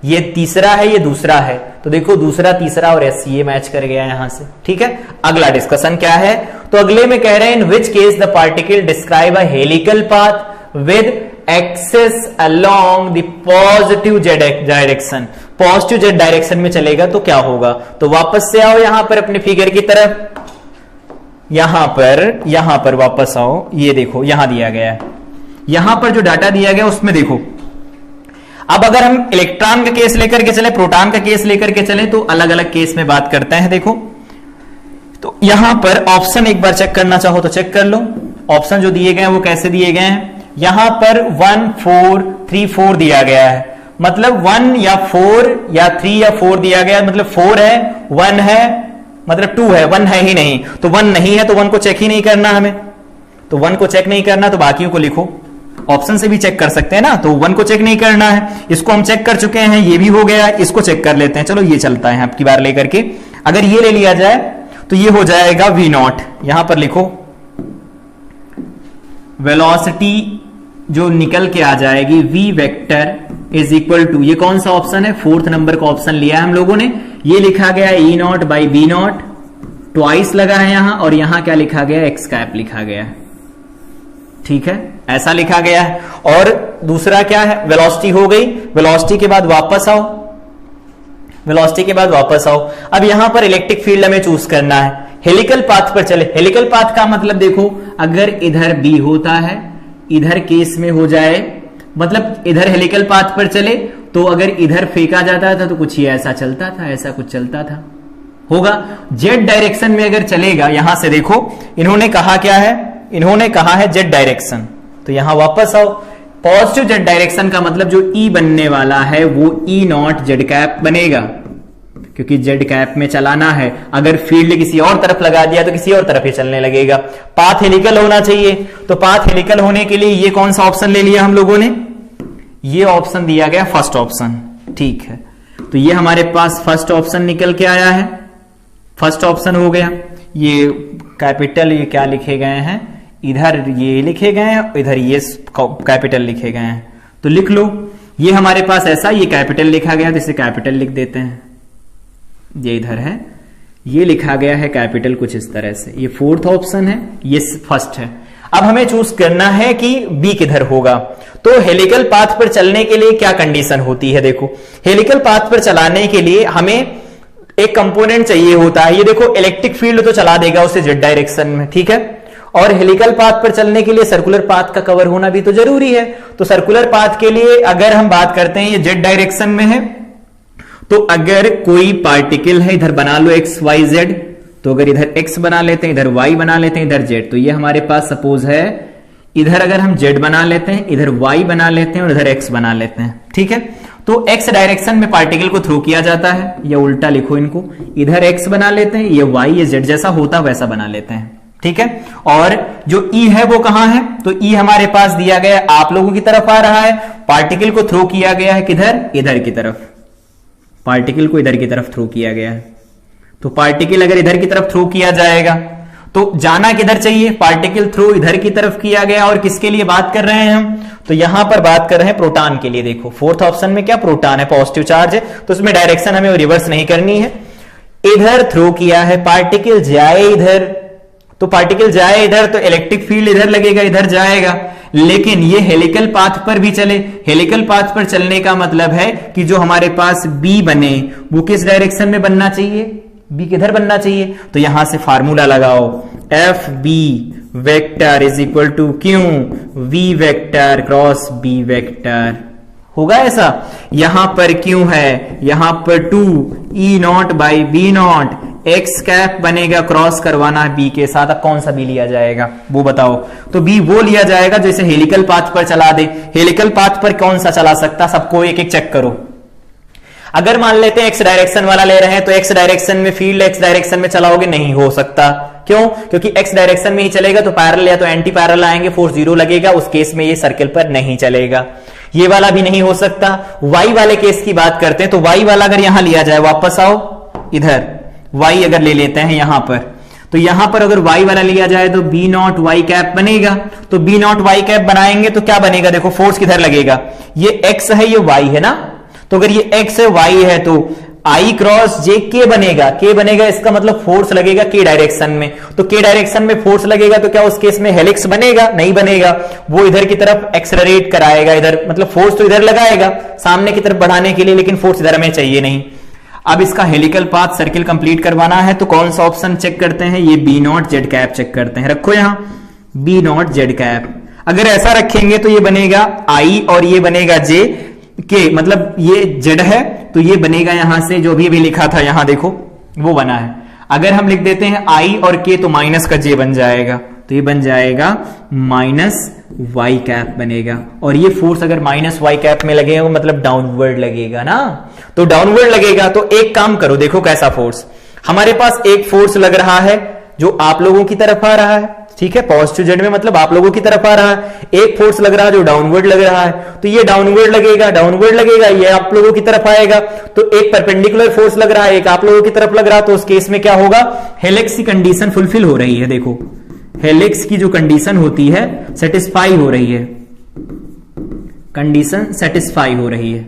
ये तीसरा है, ये दूसरा है। तो देखो दूसरा, तीसरा और S ये मैच कर गया यहां से, ठीक है। अगला डिस्कशन क्या है, तो अगले में कह रहे हैं in which case the particle describe a helical path with axis along the positive Z direction. Positive Z direction में चलेगा तो क्या होगा, तो वापस से आओ यहां पर अपने फिगर की तरफ, यहां पर वापस आओ। ये देखो यहां दिया गया है, यहां पर जो डाटा दिया गया उसमें देखो। अब अगर हम इलेक्ट्रॉन का केस लेकर के चले, प्रोटॉन का केस लेकर के चले, तो अलग अलग केस में बात करते हैं। देखो तो यहां पर ऑप्शन एक बार चेक करना चाहो तो चेक कर लो। ऑप्शन जो दिए गए हैं वो कैसे दिए गए हैं, यहां पर 1 4 3 4 दिया गया है, मतलब 1 या 4 या 3 या 4 दिया गया, मतलब 4 है, 1 है, मतलब 2 है, 1 है ही नहीं। तो 1 नहीं है तो 1 को चेक ही नहीं करना हमें, तो 1 को चेक नहीं करना तो बाकियों को लिखो। ऑप्शन से भी चेक कर सकते हैं ना, तो 1 को चेक नहीं करना है, इसको हम चेक कर चुके हैं, ये भी हो गया, इसको चेक कर लेते हैं। चलो ये चलता है आपकी बार लेकर के। अगर ये ले लिया जाए तो ये हो जाएगा V0, यहां पर लिखो वेलोसिटी जो निकल के आ जाएगी V vector is equal to, ये कौन सा ऑप्शन है, 4th नंबर का ऑप्शन लिया है हम लोगों ने। ये लिखा गया है E0 बाई B0, ट्वाइस लगा है यहां, और यहां क्या लिखा गया, एक्स कैप लिखा गया है, ठीक है, ऐसा लिखा गया है। और दूसरा क्या है, वेलोसिटी हो गई, वेलोसिटी के बाद वापस आओ, वेलोसिटी के बाद वापस आओ। अब यहां पर इलेक्ट्रिक फील्ड हमें चूज करना है, हेलिकल पाथ पर चले। हेलिकल पाथ का मतलब देखो, अगर इधर B होता है, इधर केस में हो जाए, मतलब इधर हेलिकल पाथ पर चले तो अगर इधर फेंका जाता था तो कुछ ये ऐसा चलता था, ऐसा कुछ चलता था, होगा। जेड डायरेक्शन में अगर चलेगा, यहां से देखो इन्होंने कहा क्या है, इन्होंने कहा है जेड डायरेक्शन, तो यहां वापस आओ। पॉजिटिव जेड डायरेक्शन का मतलब जो ई बनने वाला है वो E0 जेड कैप बनेगा, क्योंकि जेड कैप में चलाना है। अगर फील्ड किसी और तरफ लगा दिया तो किसी और तरफ ही चलने लगेगा। पाथ हेलिकल होना चाहिए, तो पाथ हेलिकल होने के लिए ये कौन सा ऑप्शन ले लिया हम लोगों ने, ये ऑप्शन दिया गया फर्स्ट ऑप्शन, ठीक है। तो ये हमारे पास फर्स्ट ऑप्शन निकल के आया है, फर्स्ट ऑप्शन हो गया। ये कैपिटल, ये क्या लिखे गए हैं, इधर ये लिखे गए हैं, इधर ये कैपिटल लिखे गए हैं, तो लिख लो। ये हमारे पास ऐसा, ये कैपिटल लिखा गया तो इसे कैपिटल लिख देते हैं, ये इधर है, ये लिखा गया है कैपिटल कुछ इस तरह से। ये 4th ऑप्शन है, ये फर्स्ट है। अब हमें चूज करना है कि बी किधर होगा। तो हेलिकल पाथ पर चलने के लिए क्या कंडीशन होती है, देखो हेलिकल पाथ पर चलाने के लिए हमें एक कंपोनेंट चाहिए होता है। ये देखो इलेक्ट्रिक फील्ड तो चला देगा उसे जेड डायरेक्शन में, ठीक है, और हेलिकल पाथ पर चलने के लिए सर्कुलर पाथ का कवर होना भी तो जरूरी है। तो सर्कुलर पाथ के लिए अगर हम बात करते हैं, ये जेड डायरेक्शन में है, तो अगर कोई पार्टिकल है, इधर बना लो एक्स वाई जेड, तो अगर इधर एक्स बना लेते हैं, इधर वाई बना लेते हैं, इधर जेड, तो ये हमारे पास सपोज है, इधर अगर हम जेड बना लेते हैं, इधर वाई बना लेते हैं और इधर एक्स बना लेते हैं, ठीक है। तो एक्स डायरेक्शन में पार्टिकल को थ्रो किया जाता है, या उल्टा लिखो इनको, इधर एक्स बना लेते हैं, ये वाई ये जेड जैसा होता वैसा बना लेते हैं, ठीक है। और जो ई है वो कहां है, तो ई हमारे पास दिया गया आप लोगों की तरफ आ रहा है, पार्टिकल को थ्रो किया गया है किधर, इधर की तरफ, पार्टिकल को इधर की तरफ थ्रो किया गया है। तो पार्टिकल अगर इधर की तरफ थ्रो किया जाएगा तो जाना किधर चाहिए, पार्टिकल थ्रो इधर की तरफ किया गया, और किसके लिए बात कर रहे हैं हम, तो यहां पर बात कर रहे हैं प्रोटॉन के लिए। देखो 4th ऑप्शन में क्या, प्रोटॉन है, पॉजिटिव चार्ज है, तो उसमें डायरेक्शन हमें रिवर्स नहीं करनी है, इधर थ्रो किया है, पार्टिकल जाए इधर, तो पार्टिकल जाए इधर तो इलेक्ट्रिक फील्ड इधर लगेगा, इधर जाएगा। लेकिन ये हेलिकल पाथ पर भी चले, हेलिकल पाथ पर चलने का मतलब है कि जो हमारे पास बी बने वो किस डायरेक्शन में बनना चाहिए, बी किधर बनना चाहिए। तो यहां से फार्मूला लगाओ, F B vector is equal to Q V vector cross B vector. होगा ऐसा, यहां पर क्यू है, यहां पर 2 E not by B not, X cap बनेगा, क्रॉस करवाना है बी के साथ। अब कौन सा बी लिया जाएगा वो बताओ। तो बी वो लिया जाएगा जैसे हेलिकल पाथ पर चला दे। हेलिकल पाथ पर कौन सा चला सकता, सबको एक एक चेक करो। अगर मान लेते हैं एक्स डायरेक्शन वाला ले रहे हैं तो एक्स डायरेक्शन में फील्ड एक्स डायरेक्शन में चलाओगे, नहीं हो सकता। क्यों? क्योंकि एक्स डायरेक्शन में ही चलेगा तो पैरेलल या तो एंटी पैरेलल आएंगे, फोर्स 0 लगेगा, उस केस में ये सर्किल पर नहीं चलेगा। ये वाला भी नहीं हो सकता। वाई वाले केस की बात करते हैं तो वाई वाला अगर यहां लिया जाए, वापस आओ इधर, वाई अगर ले लेते हैं यहां पर, तो यहां पर अगर वाई वाला लिया जाए तो बी नॉट वाई कैप बनेगा। तो बी नॉट वाई कैप बनाएंगे तो क्या बनेगा, देखो फोर्स किधर लगेगा, ये एक्स है ये वाई है ना, तो अगर ये एक्स है वाई है तो आई क्रॉस जे के बनेगा, के बनेगा, इसका मतलब फोर्स लगेगा के डायरेक्शन में। तो के डायरेक्शन में फोर्स लगेगा तो क्या उस केस में हेलिक्स बनेगा, नहीं बनेगा, वो इधर की तरफ एक्सेलरेट कराएगा, इधर मतलब फोर्स तो इधर लगाएगा सामने की तरफ बढ़ाने के लिए, लेकिन फोर्स इधर हमें चाहिए नहीं। अब इसका हेलिकल पाथ सर्किल कंप्लीट करवाना है तो कौन सा ऑप्शन चेक करते हैं, ये b naught z cap check करते हैं। रखो यहां बी नॉट जेड कैप, अगर ऐसा रखेंगे तो ये बनेगा आई और ये बनेगा जे के, मतलब ये जेड है तो ये बनेगा यहां से जो भी लिखा था यहां देखो वो बना है। अगर हम लिख देते हैं आई और के तो माइनस का जे बन जाएगा, तो ये बन जाएगा माइनस वाई कैप बनेगा। और ये फोर्स अगर माइनस वाई कैप में लगेगा वो मतलब डाउनवर्ड लगेगा ना, तो डाउनवर्ड लगेगा। तो एक काम करो, देखो कैसा फोर्स हमारे पास, एक फोर्स लग रहा है जो आप लोगों की तरफ आ रहा है, ठीक है, पॉजिटिव जेड में मतलब आप लोगों की तरफ आ रहा है। एक फोर्स लग रहा है जो डाउनवर्ड लग रहा है, तो ये डाउनवर्ड लगेगा, ये आप लोगों की तरफ आएगा। तो एक परपेंडिकुलर फोर्स लग रहा है, एक आप लोगों की तरफ लग रहा है, तो उस केस में क्या होगा, हेलिक्स की कंडीशन फुलफिल हो रही है। देखो हेलिक्स की जो कंडीशन होती है सेटिस्फाई हो रही है, कंडीशन सेटिस्फाई हो रही है,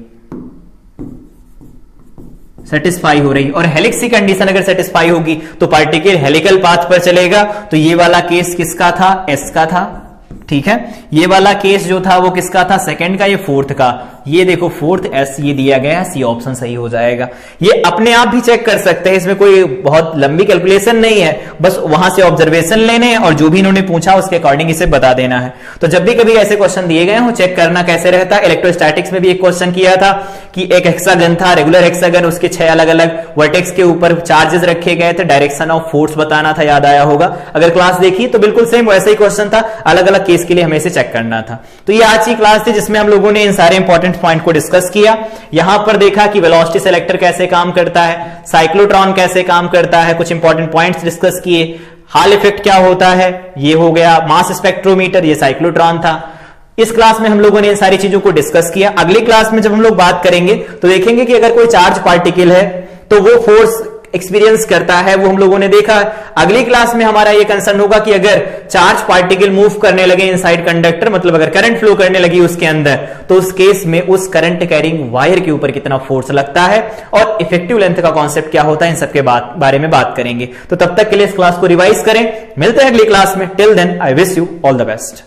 सेटिस्फाई हो रही। और हेलिक्स की कंडीशन अगर सेटिस्फाई होगी तो पार्टिकल हेलिकल पाथ पर चलेगा। तो ये वाला केस किसका था, एस का था, ठीक है। ये वाला केस जो था वो किसका था, सेकंड का, ये फोर्थ का। ये देखो फोर्थ एस ये दिया गया, सी ऑप्शन सही हो जाएगा। ये अपने आप भी चेक कर सकते हैं, इसमें कोई बहुत लंबी कैलकुलेशन नहीं है, बस वहां से ऑब्जर्वेशन लेने हैं और जो भी इन्होंने पूछा उसके अकॉर्डिंग इसे बता देना है। तो जब भी कभी ऐसे क्वेश्चन दिए गए हो चेक करना कैसे रहता है। इलेक्ट्रोस्टैटिक्स में भी एक क्वेश्चन किया था कि एक हेक्सागन था, रेगुलर हेक्सागन, उसके 6 अलग अलग वर्टेक्स के ऊपर चार्जेस रखे गए थे, डायरेक्शन ऑफ फोर्स बताना था, याद आया होगा अगर क्लास देखी तो बिल्कुल सेम वैसा ही क्वेश्चन था, अलग अलग केस के लिए हमें इसे चेक करना था। तो ये आज की क्लास थी जिसमें हम लोगों ने इन सारे इंपॉर्टेंट पॉइंट को डिस्कस किया। यहां पर देखा कि वेलोसिटी सेलेक्टर कैसे काम करता है, साइक्लोट्रॉन कैसे काम करता है, कुछ इंपॉर्टेंट पॉइंट्स डिस्कस किए। हॉल इफेक्ट क्या होता है, ये हो गया। मास स्पेक्ट्रोमीटर, ये साइक्लोट्रॉन था। इस क्लास में हम लोगों ने इन सारी चीजों को डिस्कस किया। अगली क्लास में जब हम लोग बात करेंगे तो देखेंगे कि अगर कोई चार्ज पार्टिकल है तो वो फोर्स एक्सपीरियंस करता है, वो हम लोगों ने देखा। अगली क्लास में हमारा ये कंसर्न होगा कि अगर चार्ज पार्टिकल मूव करने लगे इनसाइड कंडक्टर, मतलब अगर करंट फ्लो करने लगी उसके अंदर, तो उस केस में उस करंट कैरिंग वायर के ऊपर कितना फोर्स लगता है और इफेक्टिव लेंथ का कॉन्सेप्ट क्या होता है, इन सब के बारे में बात करेंगे। तो तब तक के लिए इस क्लास को रिवाइज करें। मिलते हैं अगली क्लास में। Till then I wish you all the best.